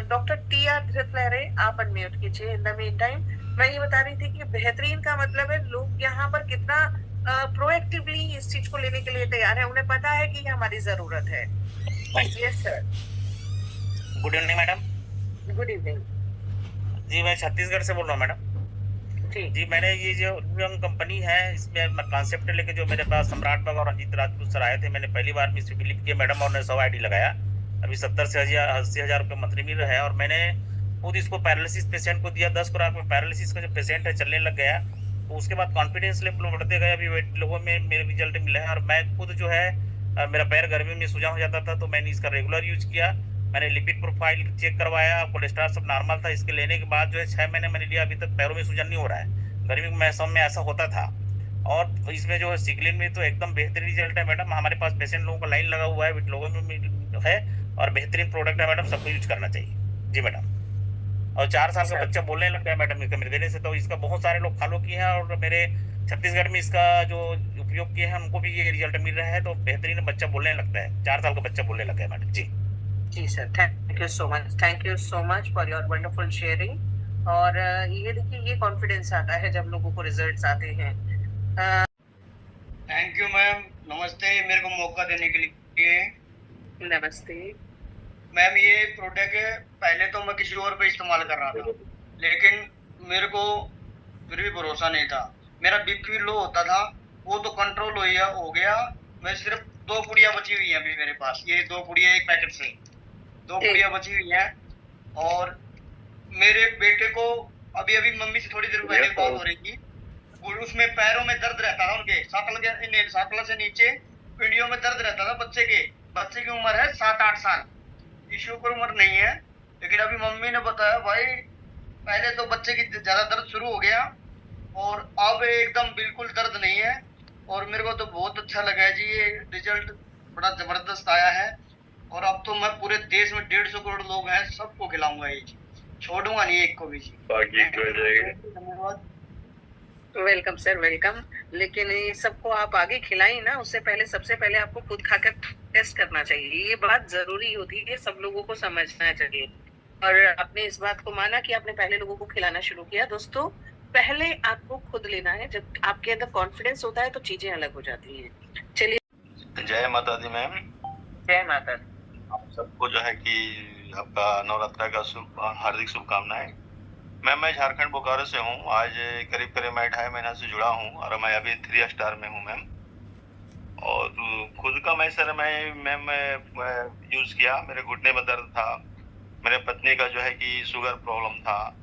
Doctor TR. धृतलहरे, आप अनम्यूट कीजिए। इन द मीन टाइम मैं ये बता रही थी कि बेहतरीन का मतलब है लोग यहाँ पर कितना प्रोएक्टिवली इस चीज को लेने के लिए तैयार है। उन्हें पता है कि ये हमारी जरूरत है। Yes sir. Good evening madam. Good evening जी, मैं छत्तीसगढ़ से बोल रहा हूँ मैडम। जी, मैंने ये जो यंग कंपनी है, इसमें कॉन्सेप्ट लेके जो मेरे पास सम्राट बाग और अजीत राजपूत सर आए थे, मैंने पहली बार मिस्टर बिलीव किया मैडम, और ने 100 आईडी लगाया। अभी 70 से 80,000 रुपये मंथली मिल रहा है। और मैंने खुद इसको पैरालिसिस पेशेंट को दिया। 10 खुराक में पैरालिसिस का जो पेशेंट है चलने लग गया, तो उसके बाद कॉन्फिडेंस लेवल बढ़ते गए। अभी 8 लोगों में मेरे रिजल्ट मिला है। और मैं खुद जो है मेरा पैर गर्मी में सूजा हो जाता था, तो मैंने इसका रेगुलर यूज किया। मैंने लिपिड प्रोफाइल चेक करवाया, कोलेस्ट्रॉल सब नॉर्मल था। इसके लेने के बाद जो है 6 महीने मैंने लिया, अभी तक पैरों में सूजन नहीं हो रहा है। गर्मी के मौसम में ऐसा होता था। और इसमें जो है सिक्लिन में तो एकदम बेहतरीन रिजल्ट है मैडम। हमारे पास पेशेंट लोगों का लाइन लगा हुआ है, लोगों में है, और बेहतरीन प्रोडक्ट है मैडम, सबको यूज करना चाहिए। जी मैडम। और 4 साल का बच्चा बोलने लग गया मैडम इसका मेरे देने से, तो इसका बहुत सारे लोग फॉलो किए हैं, और मेरे छत्तीसगढ़ में इसका जो उपयोग किए हैं उनको भी ये रिजल्ट मिल रहा है। तो बेहतरीन बच्चा बोलने लगता है, 4 साल का बच्चा बोलने लग गया मैडम। जी जी sir, thank you so much. Thank you so much for your wonderful sharing. और ये देखिए, ये कॉन्फिडेंस आता है जब लोगों को रिजल्ट्स आते हैं। थैंक यू मैम, नमस्ते मेरे को मौका देने के लिए। नमस्ते मैम, ये प्रोडक्ट पहले तो मैं किसी और पे इस्तेमाल कर रहा था, लेकिन मेरे को फिर भी भरोसा नहीं था। मेरा बीपी लो होता था, वो तो कंट्रोल हो गया। मैं सिर्फ 2 पुड़िया बची हुई है अभी मेरे पास। ये 2 पुड़िया एक पैकेट से 2 पुड़िया बची हुई है। और मेरे बेटे को अभी मम्मी से थोड़ी देर पहले बात हो रही थी, उसमें पैरों में दर्द रहता था, उनके साकल से नीचे पीढ़ियों में दर्द रहता था। बच्चे की उम्र है 7-8 साल, इश्यू पर उम्र नहीं है। लेकिन अभी मम्मी ने बताया भाई, पहले तो बच्चे की ज्यादा दर्द शुरू हो गया, और अब एकदम बिल्कुल दर्द नहीं है। और मेरे को तो बहुत अच्छा लगा है जी, ये रिजल्ट बड़ा जबरदस्त आया है। और अब तो मैं पूरे देश में 150 करोड़ लोग हैं, सबको खिलाऊंगा ये, छोड़ूंगा नहीं एक को भी। धन्यवाद। Welcome sir, welcome. लेकिन ये सबको आप आगे खिलाएं ना, उससे पहले सबसे पहले आपको खुद खाकर टेस्ट करना चाहिए। ये बात जरूरी होती है, सब लोगों को समझना चाहिए। और आपने इस बात को माना कि आपने पहले लोगों को खिलाना शुरू किया। दोस्तों, पहले आपको खुद लेना है। जब आपके अंदर कॉन्फिडेंस होता है तो चीजें अलग हो जाती हैं। चलिए, जय माता दी मैम। जय माता। आप सबको जो है कि आपका नवरात्रा का हार्दिक शुभकामनाएं। मैं झारखंड बोकारो से हूँ। आज करीब मैं 2.5 महीना से जुड़ा हूँ, और मैं अभी 3 स्टार में हूँ मैम। और खुद का मैं यूज किया। मेरे घुटने में दर्द था, मेरे पत्नी का जो है कि शुगर प्रॉब्लम था,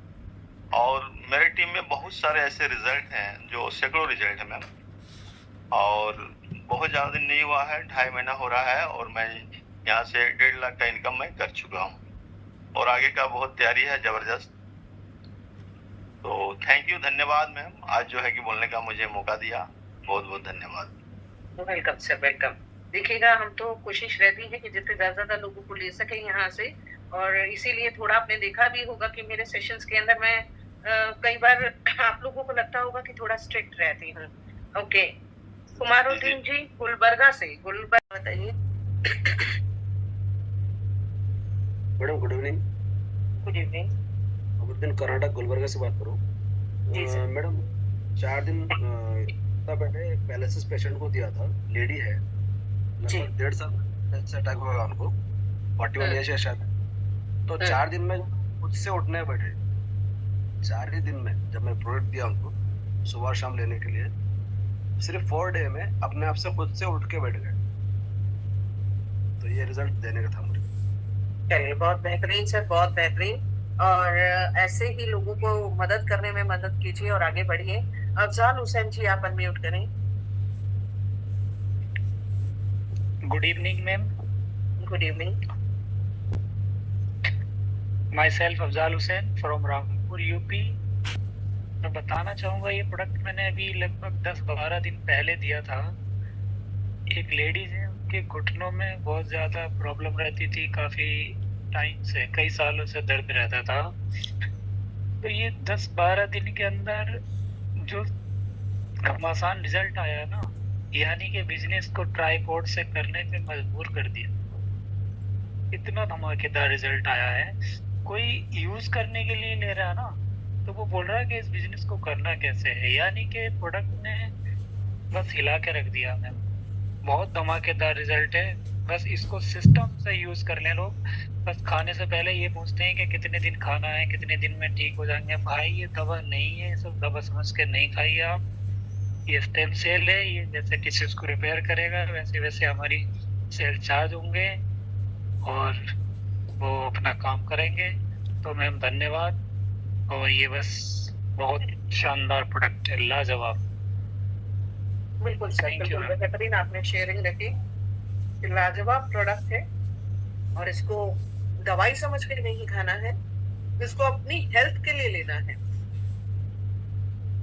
और मेरे टीम में बहुत सारे ऐसे रिजल्ट हैं जो सैकड़ों रिजल्ट है मैम। और बहुत ज़्यादा दिन नहीं हुआ है, 2.5 महीना हो रहा है, और मैं यहाँ से 1.5 लाख का इनकम मैं कर चुका हूँ, और आगे का बहुत तैयारी है जबरदस्त। तो थैंक यू, धन्यवाद मैम, आज जो है कि बोलने का मुझे मौका दिया। बहुत बहुत धन्यवाद। Welcome sir, welcome. देखिएगा, हम तो कोशिश रहती है कि जितने ज्यादा लोगों को ले सके यहाँ से। और इसीलिए थोड़ा आपने देखा भी होगा कि मेरे सेशंस के अंदर मैं कई बार आप लोगों को लगता होगा कि थोड़ा स्ट्रिक्ट रहती हूँ। ओके, कुमारुद्दीन जी गुलबर्गा से, गुलबर्गा बताइए। Madam good evening. Good evening. दिन कर्नाटक गुलबर्गा से बात करूँ। मैडम 4 दिन पहले एक पैरालिसिस पेशेंट को दिया था, लेडी है, लगभग 1.5 साल से अटैक हुआ उनको, 41 एज है शायद। तो 4 दिन में खुद से उठने बैठे 4 ही दिन में। जब मैं प्रोडक्ट दिया उनको सुबह शाम लेने के लिए, सिर्फ 4 डे में अपने आप से खुद से उठ के बैठ गए। तो ये रिजल्ट देने का था मुझे। चलिए, बहुत बेहतरीन सर, बहुत बेहतरीन। और ऐसे ही लोगों को मदद करने में मदद कीजिए और आगे बढ़िए। अफजाल हुसैन जी, आप अनम्यूट करें। Good evening ma'am. Good evening. My self Afzal Hussain from Rampur UP. मैं बताना चाहूँगा, ये प्रोडक्ट मैंने अभी लगभग 10-12 दिन पहले दिया था। एक लेडीज है, उनके घुटनों में बहुत ज़्यादा प्रॉब्लम रहती थी, काफ़ी टाइम से, कई सालों से दर्द रहता था। तो ये 10-12 दिन के अंदर जो घमासान रिजल्ट आया ना, यानी कि बिजनेस को ट्राइपॉड से करने पे मजबूर कर दिया। इतना धमाकेदार रिजल्ट आया है। कोई यूज करने के लिए ले रहा है ना, तो वो बोल रहा है कि इस बिजनेस को करना कैसे है, यानी कि प्रोडक्ट ने बस हिला के रख दिया मैम। बहुत धमाकेदार रिजल्ट है। बस इसको सिस्टम से यूज कर लें लोग। बस खाने से पहले ये पूछते हैं कि कितने दिन खाना है, कितने दिन में ठीक हो जाएंगे। भाई ये दवा नहीं है, सब दवा समझ के नहीं खाइए आप। ये स्टेम सेल है, ये जैसे टिश्यूज को रिपेयर करेगा वैसे वैसे हमारी सेल चार्ज होंगे और वो अपना काम करेंगे। तो मैम धन्यवाद। और ये बस बहुत शानदार प्रोडक्ट है, लाजवाब। बिल्कुल सर, बिल्कुल बेहतरीन आपने शेयरिंग रखी। लाजवाब प्रोडक्ट है और इसको दवाई समझ के नहीं खाना है, इसको अपनी हेल्थ के लिए लेना है।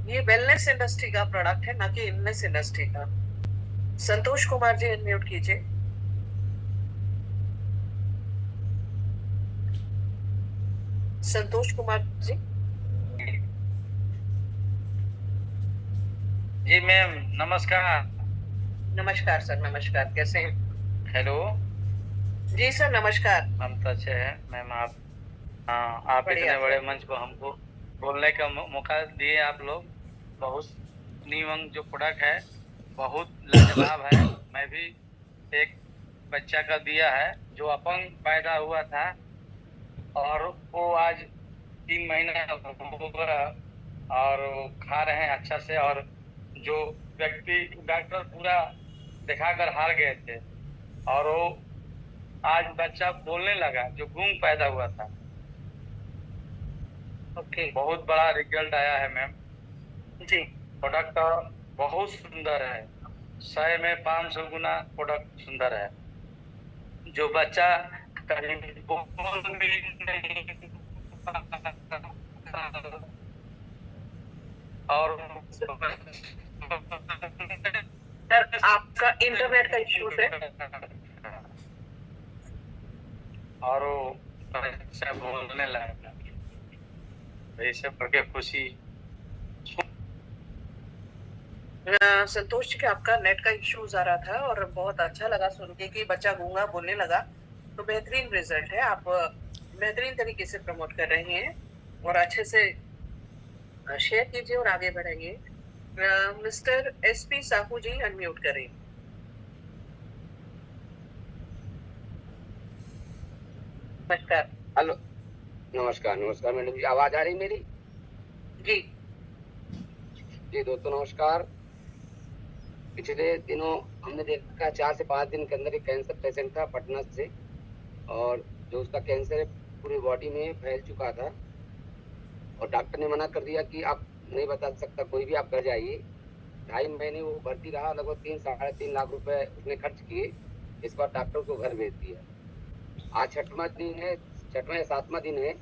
ये वेलनेस इंडस्ट्री का प्रोडक्ट है, ना कि इलनेस इंडस्ट्री का। संतोष कुमार जी, अनम्यूट कीजिए। संतोष कुमार जी। जी मैम, नमस्कार। नमस्कार सर, नमस्कार। कैसे हैं? हेलो जी सर, नमस्कार। हम तो अच्छे हैं मैम। आप इतने बड़े मंच को हमको बोलने का मौका दिए आप लोग। बहुत न्यूंग जो प्रोडक्ट है बहुत लाजवाब है। मैं भी एक बच्चा का दिया है जो अपंग पैदा हुआ था और वो आज 3 महीना हो गया और वो खा रहे हैं अच्छा से। और जो व्यक्ति डॉक्टर पूरा दिखाकर हार गए थे और वो आज बच्चा बोलने लगा जो गूंग पैदा हुआ था। ओके, बहुत बड़ा रिजल्ट आया है मैम जी। प्रोडक्ट बहुत सुंदर है, 100 में 500 गुना प्रोडक्ट सुंदर है। जो बच्चा कहीं बोल भी नहीं और सर आपका इंटरनेट का इश्यू है और वो बच्चा बोलने लगा। ऐसे करके खुशी। संतोष जी, आपका नेट का इश्यूज आ रहा था और बहुत अच्छा लगा सुन के कि बच्चा गूंगा बोलने लगा। तो बेहतरीन रिजल्ट है, आप बेहतरीन तरीके से प्रमोट कर रहे हैं और अच्छे से शेयर कीजिए और आगे बढ़ाइए। मिस्टर SP साहू जी, अनम्यूट करें। नमस्कार। हेलो, नमस्कार। नमस्कार मैडम जी, आवाज आ रही मेरी? जी जी दोस्तों नमस्कार। पिछले दिनों हमने देखा 4 से 5 दिन के अंदर एक कैंसर पेशेंट था पटना से, और जो उसका कैंसर पूरी बॉडी में फैल चुका था और डॉक्टर ने मना कर दिया कि आप नहीं बता सकता कोई भी, आप घर जाइए। 2.5 महीने वो भर्ती रहा, लगभग 3-3.5 लाख रुपए उसने खर्च किए। इस बार डॉक्टर को घर भेज दिया। आज 6वां दिन है, 6वां या 7वां दिन है।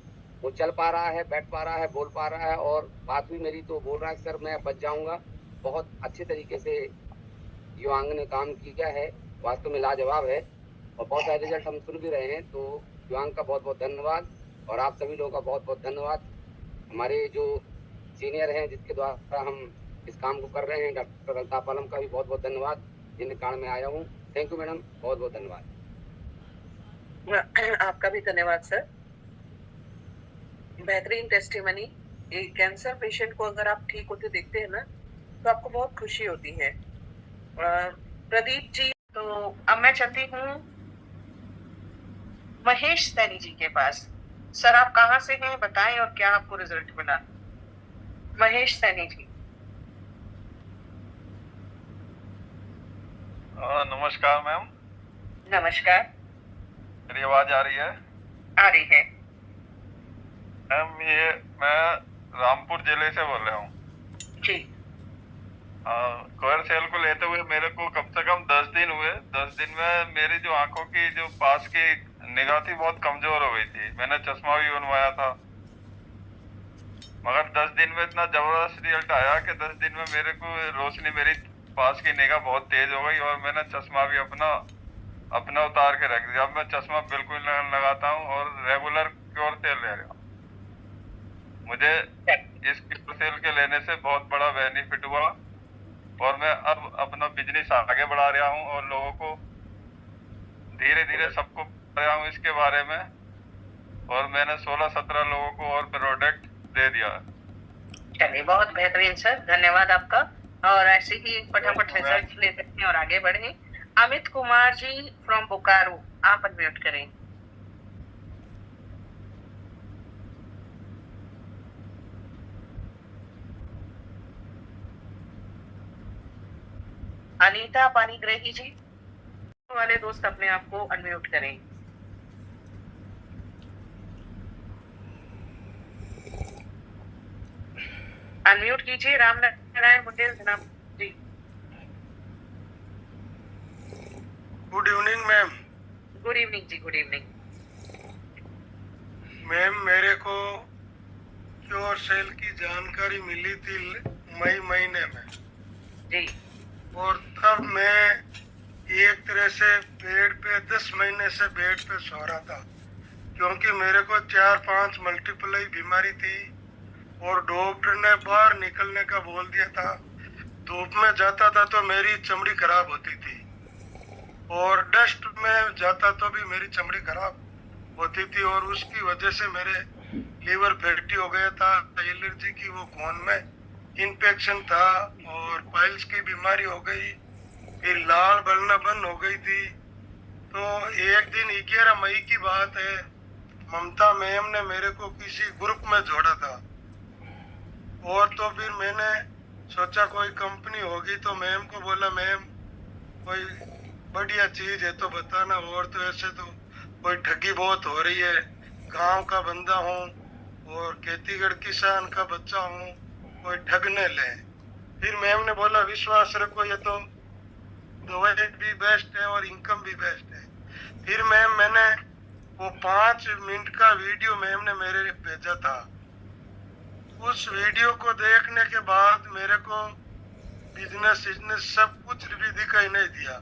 वो चल पा रहा है, बैठ पा रहा है, बोल पा रहा है और बात हुई मेरी तो बोल रहा है सर मैं बच जाऊंगा। बहुत अच्छे तरीके से युवांग ने काम किया है, वास्तव में लाजवाब है और बहुत सारे रिजल्ट हम सुन भी रहे हैं। तो युवांग का बहुत बहुत धन्यवाद और आप सभी लोगों का बहुत बहुत धन्यवाद। हमारे जो सीनियर हैं जिसके द्वारा हम इस काम को कर रहे हैं, डॉक्टर अल्ताफ आलम का भी बहुत बहुत धन्यवाद, जिनके कारण मैं आया हूँ। थैंक यू मैडम, बहुत बहुत धन्यवाद। आपका भी धन्यवाद सर। बेहतरीन टेस्टिमनी। एक कैंसर पेशेंट को अगर आप ठीक होते देखते हैं ना तो आपको बहुत खुशी होती है। प्रदीप जी, तो अब मैं चलती हूँ महेश सैनी जी के पास। सर आप कहाँ से हैं बताएं और क्या आपको रिजल्ट मिला? महेश सैनी जी। नमस्कार मैम। नमस्कार। मेरी आवाज आ रही है? आ रही है। मैम ये मैं रामपुर जिले से बोल रहा हूँ जी। कोयर सेल को लेते हुए मेरे को कम से कम 10 दिन हुए। 10 दिन में मेरी जो आंखों की जो पास की निगाह थी बहुत कमजोर हो गई थी। मैंने चश्मा भी बनवाया था, मगर 10 दिन में इतना जबरदस्त रिजल्ट आया कि 10 दिन में मेरे को रोशनी, मेरी पास की निगाह बहुत तेज हो गई और मैंने चश्मा भी अपना उतार के रख दिया। अब मैं चश्मा बिल्कुल लगाता हूँ और रेगुलर क्योर तेल ले रहा हूँ। मुझे इस क्योर तेल के लेने से बहुत बड़ा बेनिफिट हुआ और मैं अब अपना बिजनेस आगे बढ़ा रहा हूँ और लोगों को धीरे धीरे सबको बता रहा हूँ इसके बारे में। और मैंने 16-17 लोगों को और प्रोडक्ट दे दिया। चलिए बहुत बेहतरीन सर, धन्यवाद आपका। और ऐसे ही फटाफट रिजल्ट लेते हैं और आगे बढ़े। अमित कुमार जी फ्रॉम बोकारो, आप अनम्यूट करें। अनीता पानीग्राही जी वाले दोस्त अपने आप को अनम्यूट करें। अनम्यूट कीजिए राम नारायण बुंदेल जनाब ji. Good evening ma'am. Good evening जी, गुड इवनिंग। मैम मेरे को क्योर सेल की जानकारी मिली थी मई महीने में जी, और तब मैं एक तरह से बेड पे 10 महीने से बेड पे सो रहा था, क्योंकि मेरे को 4-5 मल्टीपल बीमारी थी और डॉक्टर ने बाहर निकलने का बोल दिया था। धूप में जाता था तो मेरी चमड़ी खराब होती थी और डस्ट में जाता तो भी मेरी चमड़ी खराब होती थी और उसकी वजह से मेरे लीवर फैटी हो गया था। एलर्जी की वो खून में इन्फेक्शन था और पाइल्स की बीमारी हो गई, फिर लाल बलना बंद हो गई थी। तो एक दिन 11 मई की बात है, ममता मैम ने मेरे को किसी ग्रुप में जोड़ा था और तो फिर मैंने सोचा कोई कंपनी होगी, तो मैम को बोला मैम कोई बढ़िया चीज है तो बताना, और तो ऐसे तो कोई ठगी बहुत हो रही है। गांव का बंदा हूँ और खेतीगढ़ किसान का बच्चा हूँ, कोई ठगने ले। फिर मैम ने बोला विश्वास रखो, ये तो दवाई भी बेस्ट है और इनकम भी बेस्ट है। फिर मैंने वो 5 मिनट का वीडियो मैम ने मेरे लिए भेजा था। उस वीडियो को देखने के बाद मेरे को बिजनेस सब कुछ भी दिखाई नहीं दिया।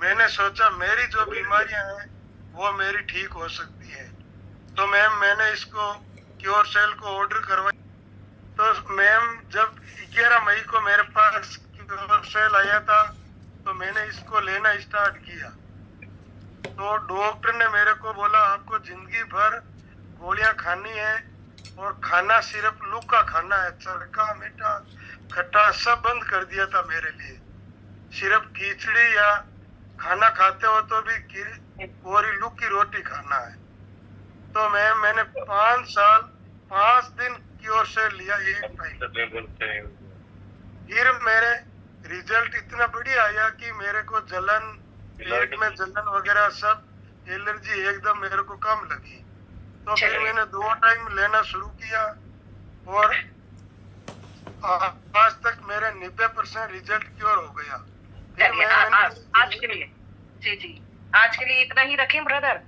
मैंने सोचा मेरी जो बीमारियां हैं वो मेरी ठीक हो सकती है, तो मैम मैंने इसको क्योर सेल को ऑर्डर करवाया। तो मैम जब 11 मई को मेरे पास क्योर सेल आया था तो मैंने इसको लेना स्टार्ट किया। तो डॉक्टर ने मेरे को बोला आपको जिंदगी भर गोलियां खानी है और खाना सिर्फ लूका खाना है, चरका मीठा खट्टा सब बंद कर दिया था मेरे लिए। सिर्फ खिचड़ी या खाना खाते हो तो भी कोरी लूक की रोटी खाना है। तो मैंने 5 साल 5 दिन क्योर से लिया एक टाइम। फिर मेरे रिजल्ट इतना बढ़िया आया कि मेरे को जलन, पेट में जलन वगैरह सब, एलर्जी एकदम मेरे को कम लगी। तो फिर मैंने 2 टाइम लेना शुरू किया और आज तक मेरे 90% रिजल्ट क्योर हो गया। आज के लिए जी आज के लिए इतना ही रखें ब्रदर,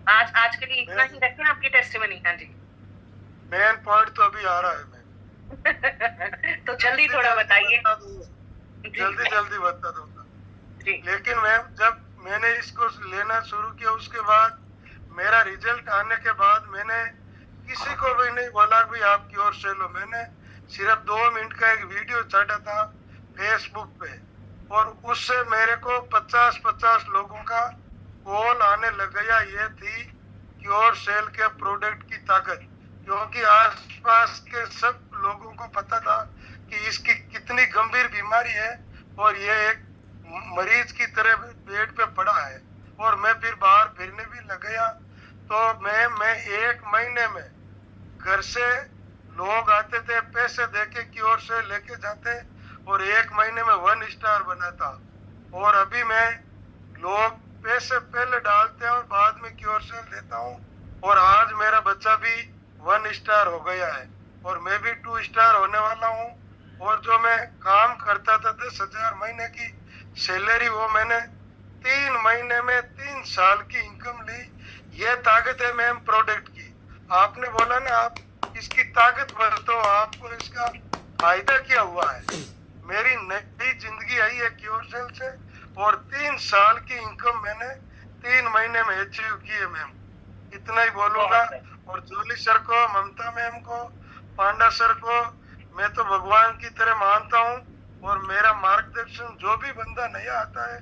आज के लिए इतना ही रखें आपकी टेस्टिमनी। हाँ जी, मेन पॉइंट तो अभी आ रहा है मैम। तो जल्दी थोड़ा बताइए। जल्दी बता दूंगा। लेकिन मैम जब मैंने इसको लेना शुरू किया उसके बाद मेरा रिजल्ट आने के बाद मैंने किसी को भी नहीं बोला कि आप क्योर से लो। मैंने सिर्फ 2 मिनट का एक वीडियो चढ़ा था फेसबुक पे और उससे मेरे को 50-50 लोगों का कॉल आने लग गया। ये थी क्योर सेल के प्रोडक्ट की ताकत, क्योंकि आसपास के सब लोगों को पता था कि इसकी कितनी गंभीर बीमारी है और ये एक मरीज की तरह बेड पे पड़ा है। और मैं फिर बाहर फिरने भी लग गया। तो मैं घर से लोग आते थे, पैसे देके क्योर से लेके जाते और 1 महीने में 1 स्टार बना था। और अभी मैं लोग पैसे पहले डालते हैं और बाद में क्योर से लेता हूँ, और आज मेरा बच्चा भी 1 स्टार हो गया है और मैं भी 2 स्टार होने वाला हूँ। और जो मैं काम करता था 10,000 महीने की सैलरी, वो मैंने 3 महीने में 3 साल की इनकम ली। ये ताकत है मैम प्रोडक्ट की। आपने बोला ना आप इसकी ताकत बरतो, आपको इसका फायदा क्या हुआ है। मेरी नई जिंदगी आई है क्योर सेल से और 3 साल की इनकम मैंने 3 महीने में अचीव की है मैम। इतना ही बोलूंगा। और जोली सर को, ममता मैम को, पांडा सर को मैं तो भगवान की तरह मानता हूँ। और मेरा मार्गदर्शन जो भी बंदा नया आता है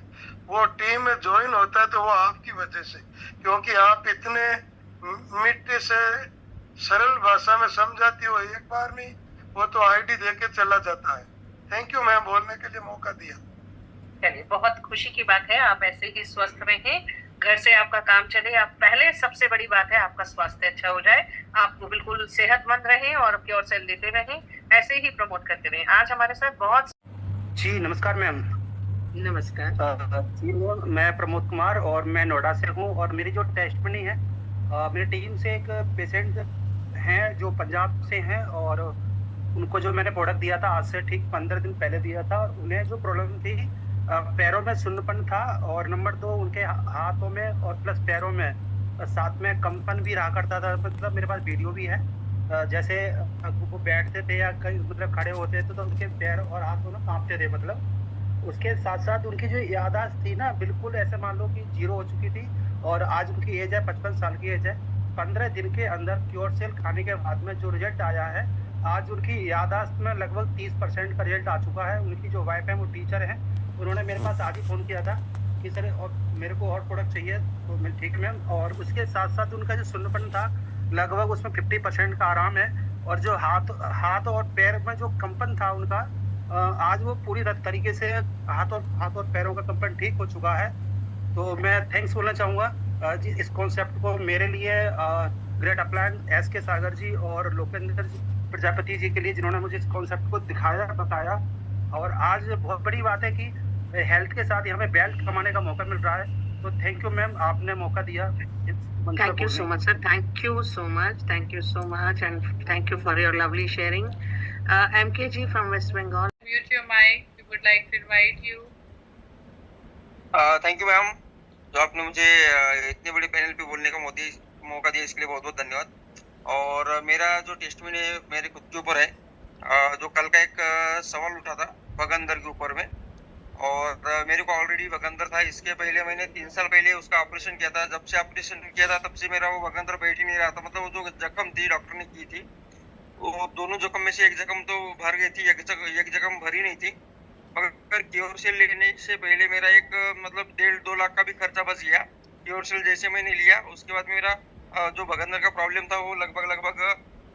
वो टीम में ज्वाइन होता है तो वो आपकी वजह से, क्योंकि आप इतने मिट्टी से सरल भाषा में समझाती हो, एक बार में वो तो आईडी देके चला जाता है। थैंक यू मैम बोलने के लिए मौका दिया। चलिए, बहुत खुशी की बात है, आप ऐसे ही स्वस्थ रहें, घर से आपका काम चले। आप पहले सबसे बड़ी बात है आपका स्वास्थ्य अच्छा हो जाए, आप बिल्कुल सेहतमंद रहें और क्योर सेल लेते रहें, ऐसे ही प्रमोट करते रहें। आज हमारे साथ बहुत जी नमस्कार मैम। नमस्कार जी मैम, मैं प्रमोद कुमार और मैं नोएडा से हूँ। और मेरी जो टेस्टमनी है, मेरी टीम से एक पेशेंट हैं जो पंजाब से हैं और उनको जो मैंने प्रोडक्ट दिया था आज से ठीक 15 दिन पहले दिया था। उन्हें जो प्रॉब्लम थी, पैरों में सुन्नपन था और नंबर 2 उनके हाथों में और प्लस पैरों में साथ में कंपन भी रहा करता था। मतलब मेरे पास वीडियो भी है, जैसे वो बैठते थे या कहीं मतलब खड़े होते थे तो उनके पैर और हाथ दोनों कांपते थे। मतलब उसके साथ साथ उनकी जो याददाश्त थी ना, बिल्कुल ऐसे मान लो कि 0 हो चुकी थी। और आज उनकी एज है 55 साल की एज है। 15 दिन के अंदर क्योर सेल खाने के बाद में जो रिजल्ट आया है, आज उनकी याददाश्त में लगभग 30% का रिजल्ट आ चुका है। उनकी जो वाइफ है वो टीचर है, उन्होंने मेरे पास आज ही फ़ोन किया था कि सर और मेरे को और प्रोडक्ट चाहिए, तो मैं ठीक मैम। और उसके साथ साथ उनका जो सुन्नपन था लगभग उसमें 50% का आराम है। और जो हाथ और पैर में जो कंपन था उनका, आज वो पूरी तरीके से हाथ और पैरों का कंपन ठीक हो चुका है। तो मैं थैंक्स बोलना चाहूँगा जी इस कॉन्सेप्ट को मेरे लिए ग्रेट अपलाइन एस के सागर जी और लोकेंद्र प्रजापति जी के लिए, जिन्होंने मुझे इस कॉन्सेप्ट को दिखाया बताया। और आज बहुत बड़ी बात है कि हेल्थ के साथ ही हमें बेल्ट कमाने का मौका मिल रहा है। तो थैंक यू मैम, आपने मौका दिया। Thank you so much, sir. Thank you so much. Thank you so much, and thank you for your lovely sharing. MKG from West Bengal. Mute your mic. We would like to invite you. Thank you ma'am, जो आपने मुझे इतने बड़े panel पे बोलने का मौका दिया, इसके लिए बहुत बहुत धन्यवाद। और मेरा जो टेस्टमनी है मेरे खुद के ऊपर है, जो कल का एक सवाल उठा था भगंदर के ऊपर में। और मेरे को ऑलरेडी भगंदर था, इसके पहले मैंने 3 साल पहले उसका ऑपरेशन किया था। जब से ऑपरेशन किया था तब से मेरा वो भगंदर बैठ ही नहीं रहा था। मतलब वो जो जख्म थी डॉक्टर ने की थी, वो दोनों जख्म में से एक जख्म तो भर गई थी, एक जख्म भरी नहीं थी। मगर क्योर सेल लेने से पहले मेरा एक मतलब 1.5-2 लाख का भी खर्चा बच गया। क्योर सेल जैसे मैंने लिया उसके बाद मेरा जो भगंदर का प्रॉब्लम था वो लगभग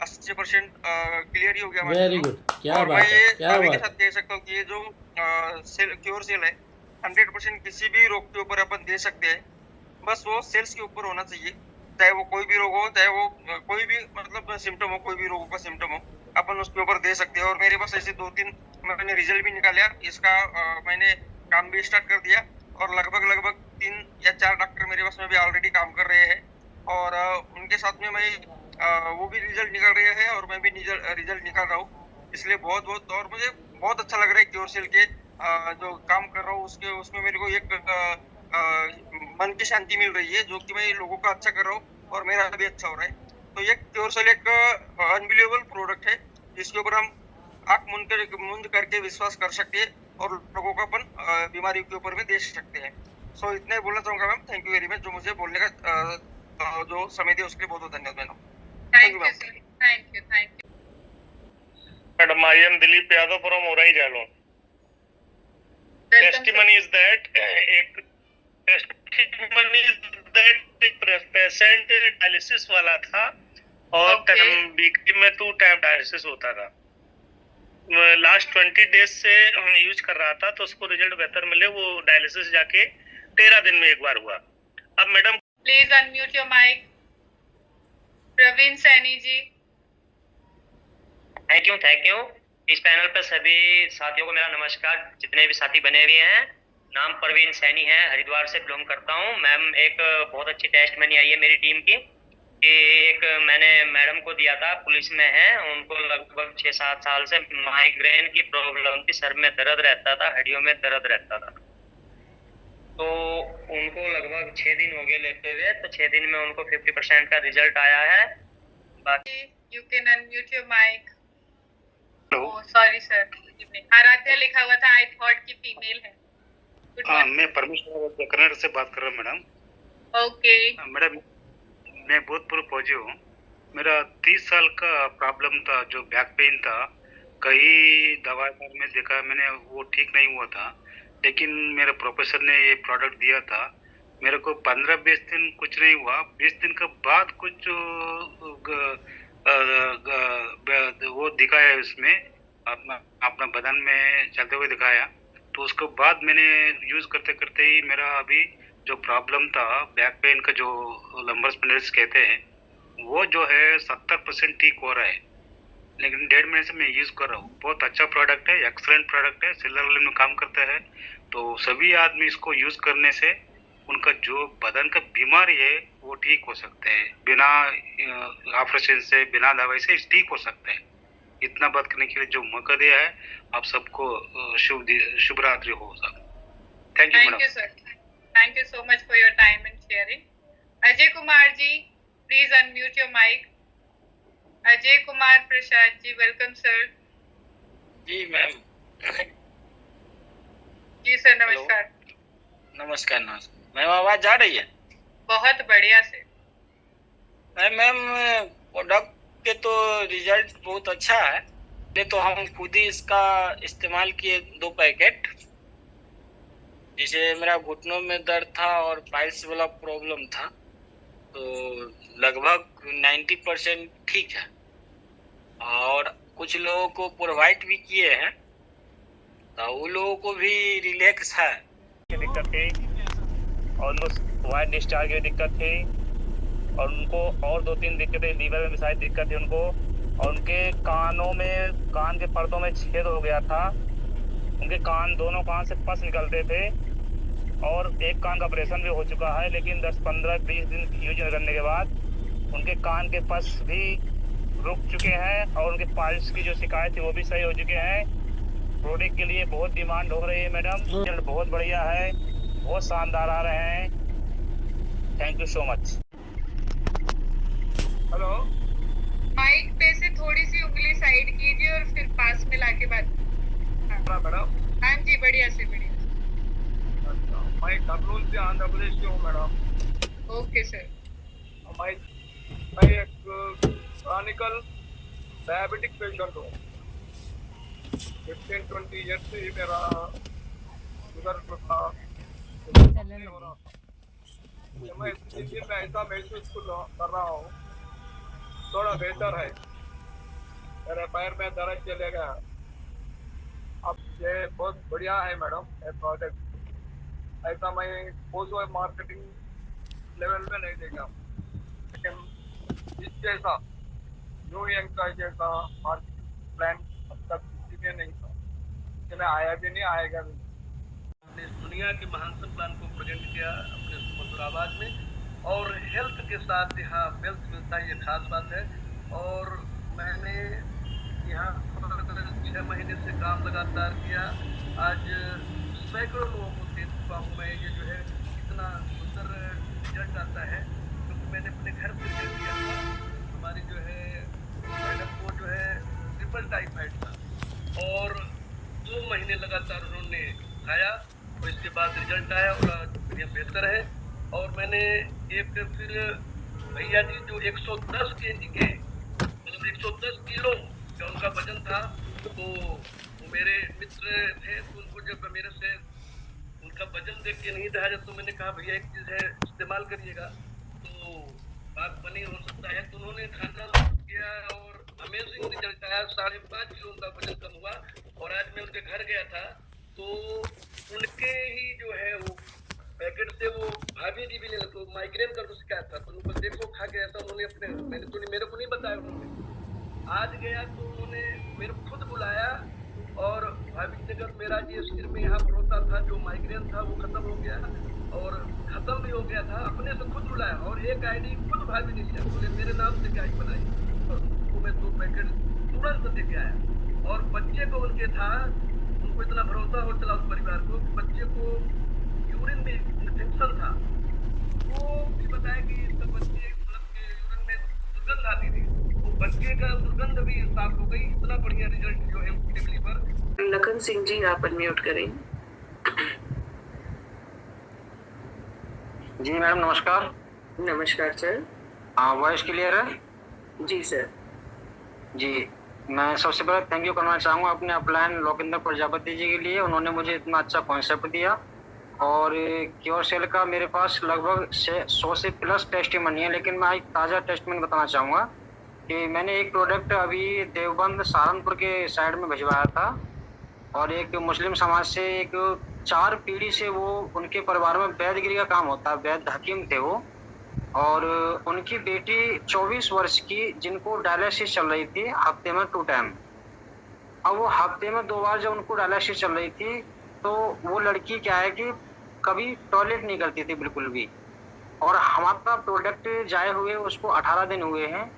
80% क्लियर ही हो गया। वेरी गुड, क्या और बात मैं है, ये क्या दावे के बात साथ कह सकता हूँ कि ये जो क्योर सेल है 100% किसी भी रोग के ऊपर अपन दे सकते हैं। बस वो सेल्स के ऊपर होना चाहिए, चाहे वो कोई भी रोग हो, चाहे वो कोई भी मतलब सिम्टम हो, कोई भी रोगों का सिम्टम हो, अपन उसके ऊपर दे सकते हैं। और मेरे पास ऐसे 2-3 मैंने रिजल्ट भी निकाला, इसका मैंने काम भी स्टार्ट कर दिया। और लगभग 3 या 4 डॉक्टर मेरे पास में भी ऑलरेडी काम कर रहे हैं। और उनके साथ में मैं वो भी रिजल्ट निकाल रहे हैं और मैं भी रिजल्ट निकाल रहा हूँ। इसलिए बहुत और मुझे बहुत अच्छा लग रहा है क्योर सेल के जो काम कर रहा हूँ उसमें मेरे को एक मन की शांति मिल रही है, जो कि मैं लोगों का अच्छा कर रहा हूँ और मेरा भी अच्छा हो रहा है। तो ये क्योर सेल एक अनबिलीवेबल प्रोडक्ट है, जिसके ऊपर हम आंख मूंद करके विश्वास कर सकते हैं और लोगों को अपन बीमारी के ऊपर भी दे सकते हैं। सो इतना ही बोलना चाहूंगा ma'am. Thank you very much, जो मुझे बोलने का जो समय दिया उसके लिए बहुत बहुत धन्यवाद madam. Thank you, sir. Thank you. Madam, I am Dilip Yadav from Orai Jalon. Testimony is that patient dialysis वाला था और वीकली में 2 टाइम डायलिसिस होता था। लास्ट 20 डेज से यूज कर रहा था, तो उसको रिजल्ट बेहतर मिले। वो डायलिसिस जाके 13 दिन में एक बार हुआ। अब madam Please unmute your mic. Praveen Saini ji. Thank you. इस पैनल पर सभी साथियों को मेरा नमस्कार, जितने भी साथी बने हुए हैं। नाम परवीन सैनी है, हरिद्वार से बिलोंग करता हूँ। मैम एक बहुत अच्छी टेस्ट मनी आई है मेरी टीम की कि एक मैंने मैडम को दिया था, पुलिस में है, उनको लगभग 6-7 साल से माइग्रेन की प्रॉब्लम थी, सर में दर्द रहता था, हड्डियों में दर्द रहता था। तो उनको लगभग 6 दिन हो गए लेते हुए, तो 6 दिन में उनको 50% का रिजल्ट आया है। बाकी you can unmute your mic. Oh sorry sir, Aaradhya लिखा हुआ था, आई थॉट कि फीमेल है। हाँ, मैं परमेश्वर कन्नड़ से बात कर रहा हूँ मैडम। ओके मैडम, मैं भूतपूर्व फौजी हूँ। मेरा 30 साल का प्रॉब्लम था, जो बैक पेन था। कई दवाई में देखा मैंने, वो ठीक नहीं हुआ था। लेकिन मेरे प्रोफेसर ने ये प्रोडक्ट दिया था, मेरे को 15-20 दिन कुछ नहीं हुआ। 20 दिन के बाद कुछ वो दिखाया उसमें, अपना बदन में चलते हुए दिखाया। तो उसके बाद मैंने यूज करते करते ही मेरा अभी जो प्रॉब्लम था बैक पेन का, जो लंबर स्पॉन्डिलोसिस कहते हैं, वो जो है 70% ठीक हो रहा है। लेकिन 1.5 महीने से मैं यूज कर रहा हूँ। बहुत अच्छा प्रोडक्ट है, एक्सलेंट प्रोडक्ट है, सेलुलर लेवल में काम करता है। तो सभी आदमी इसको यूज करने से उनका जो बदन का बीमारी है वो ठीक हो सकते हैं, बिना ऑपरेशन से, बिना दवाई से ठीक हो सकते हैं। इतना बात करने के लिए जो मौका दिया है, आप सबको शुभ रात्रि हो सब। Thank you thank madam. You sir, thank you so much for your time and sharing. Ajay Kumar ji, please unmute your mic. Ajay Kumar Prasad ji, welcome sir. जी मैम। जी सर, नमस्कार। नमस्कार नमस्कार। मैम आवाज जा रही है? बहुत बढ़िया से। मैम प्रोडक्ट के तो रिजल्ट बहुत अच्छा है। पहले तो हम खुद ही इसका इस्तेमाल किए 2 पैकेट। जैसे मेरा घुटनों में दर्द था और पाइल्स वाला प्रॉब्लम था, तो लगभग 90% ठीक है। और कुछ लोगों को प्रोवाइड भी किए हैं, तो उन लोगों को भी रिलैक्स है। की दिक्कत थी, ऑलमोस्ट वाइट डिस्चार्ज की दिक्कत थी, और उनको और 2-3 दिक्कतें, लीवर में भी शायद दिक्कत थी उनको, और उनके कानों में, कान के पर्दों में छेद हो गया था। उनके कान, दोनों कान से पस निकलते थे, और एक कान का ऑपरेशन भी हो चुका है। लेकिन 10-15-20 दिन यूज करने के बाद उनके कान के पस भी रुक चुके हैं, और उनके पाइल्स की जो शिकायत थी वो भी सही हो चुके हैं। प्रोडक्ट के लिए बहुत डिमांड हो रही है मैडम, रिजल्ट बहुत बढ़िया है, बहुत शानदार आ रहे हैं। Thank you so much. Hello, mic पे से थोड़ी सी उंगली साइड कीजिए और फिर पास में लाके बात। मैडम, हाँ जी, बढ़िया से बढ़िया। अच्छा, मैं कर्नूल से आंध्र प्रदेश से हूँ मैडम। Okay sir. मैं एक क्रॉनिकल डायबिटिक पेशेंट हूँ। 15-20 ईयर्स से ही मेरा शुगर था, नहीं हो रहा था। मैं इस दिन में ऐसा महसूस कर रहा हूँ, थोड़ा बेहतर है। मेरे पैर में दर्द चले गया। अब ये बहुत बढ़िया है मैडम ये प्रोडक्ट। ऐसा मैं कोई मार्केटिंग लेवल में नहीं देखा, लेकिन इस जैसा न्यू यंग का जैसा मार्केटिंग प्लान अब तक किसी में नहीं था, इसमें आया भी नहीं, आएगा भी नहीं। इस दुनिया के महानतम प्लान को प्रेजेंट किया अपने मधुर आवाज में, और हेल्थ के साथ यहाँ वेल्थ मिलता है, ये खास बात है। और मैंने यहाँ 6 महीने से काम लगातार किया। आज सैकड़ों लोगों को दे चुका हूँ मैं। ये जो है इतना सुंदर रिजल्ट आता है, क्योंकि मैंने अपने घर पर रिजल्ट दिया था। हमारी जो है मैडम को जो है ट्रिपल टाइफाइड था, और 2 महीने लगातार उन्होंने खाया, और इसके बाद रिजल्ट आया और बेहतर है। और मैंने एक फिर भैया जी जो 110 kg के, मतलब 110 किलो का उनका वजन था, तो वो मेरे मित्र थे, तो उनको जब मेरे से उनका वजन देख के नहीं रहा, तो मैंने कहा भैया एक चीज़ है, इस्तेमाल करिएगा तो बात बनी हो सकता है। तो उन्होंने खाना शुरू किया और अमेजिंग रिजल्ट आया। 5.5 किलो उनका वजन कम हुआ। और आज मैं उनके घर गया था, तो उनके ही जो है वो पैकेट से वो भाभी जी भी ले माइग्रेन का शिकायत था, तो उनको देखो खा के ऐसा उन्होंने अपने, मैंने तो मेरे को नहीं बताया उन्होंने, आज गया तो उन्होंने मेरे को खुद बुलाया और भाभी ने कहा मेरा ये सिर में यहाँ रोता था, जो माइग्रेन था वो खत्म हो गया और खत्म भी हो गया था, अपने से खुद बुलाया और एक आईडी खुद भाभी ने लिया, बोले मेरे नाम से क्या बनाई और उनको मैं 2 पैकेट तुरंत दे के आया। और बच्चे को उनके था, उनको इतना भरोसा हो चला उस परिवार को, बच्चे को यूरिन में इन्फेक्शन था, वो भी बताया कि इसका बच्चे मतलब के यूरिन में दुर्गंध आती थी, वो बच्चे का दुर्गंध भी साफ हो गई। इतना बढ़िया रिजल्ट जो है टेबली पर। लखन सिंह जी आप अनम्यूट करें। जी मैडम नमस्कार। नमस्कार सर। हाँ वॉइस क्लियर है? जी सर। जी मैं सबसे पहले थैंक यू करना चाहूँगा अपने अपलाइन लोकेंद्र प्रजापति जी के लिए, उन्होंने मुझे इतना अच्छा कॉन्सेप्ट दिया। और क्योर सेल का मेरे पास लगभग 100 से प्लस टेस्टिमनी है, लेकिन मैं एक ताज़ा टेस्टिमनी बताना चाहूँगा कि मैंने एक प्रोडक्ट अभी देवबंद सहारनपुर के साइड में भिजवाया था और एक मुस्लिम समाज से एक 4 पीढ़ी से वो उनके परिवार में वैद्यगिरी का काम होता है, वैद्य हकीम थे वो, और उनकी बेटी 24 वर्ष की जिनको डायलिसिस चल रही थी हफ्ते में 2 टाइम। अब वो हफ्ते में 2 बार जब उनको डायलिसिस चल रही थी तो वो लड़की क्या है कि कभी टॉयलेट नहीं करती थी बिल्कुल भी। और हमारा प्रोडक्ट जाए हुए उसको 18 दिन हुए हैं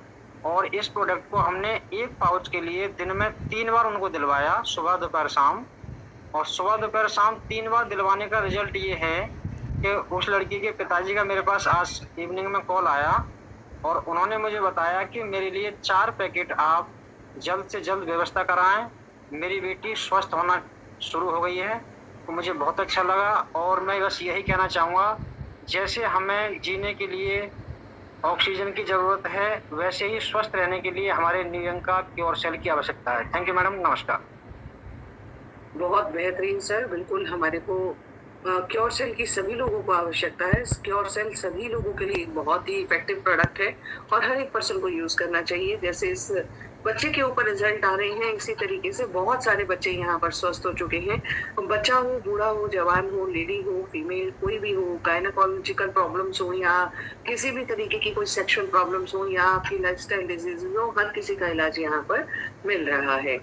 और इस प्रोडक्ट को हमने एक पाउच के लिए दिन में 3 बार उनको दिलवाया, सुबह दोपहर शाम। और सुबह दोपहर शाम 3 बार दिलवाने का रिजल्ट ये है कि उस लड़की के पिताजी का मेरे पास आज इवनिंग में कॉल आया और उन्होंने मुझे बताया कि मेरे लिए 4 पैकेट आप जल्द से जल्द व्यवस्था कराएं, मेरी बेटी स्वस्थ होना शुरू हो गई है। तो मुझे बहुत अच्छा लगा और मैं बस यही कहना चाहूँगा, जैसे हमें जीने के लिए ऑक्सीजन की ज़रूरत है वैसे ही स्वस्थ रहने के लिए हमारे न्यूयॉर्क का क्योर सेल की आवश्यकता है। थैंक यू मैडम, नमस्कार। बहुत बेहतरीन सर, बिल्कुल हमारे को क्योर सेल की सभी लोगों को आवश्यकता है। क्योर सेल सभी लोगों के लिए बहुत ही इफेक्टिव प्रोडक्ट है और हर एक पर्सन को यूज़ करना चाहिए। जैसे इस बच्चे के ऊपर रिजल्ट आ रहे हैं, इसी तरीके से बहुत सारे बच्चे यहाँ पर स्वस्थ हो चुके हैं। बच्चा हो, बूढ़ा हो, जवान हो, लेडी हो, फीमेल, कोई भी हो, गायनाकोलॉजिकल प्रॉब्लम्स हो या किसी भी तरीके की कोई सेक्सुअल प्रॉब्लम्स हो या आपकी लाइफस्टाइल डिजीज हो, हर किसी का इलाज यहाँ पर मिल रहा है।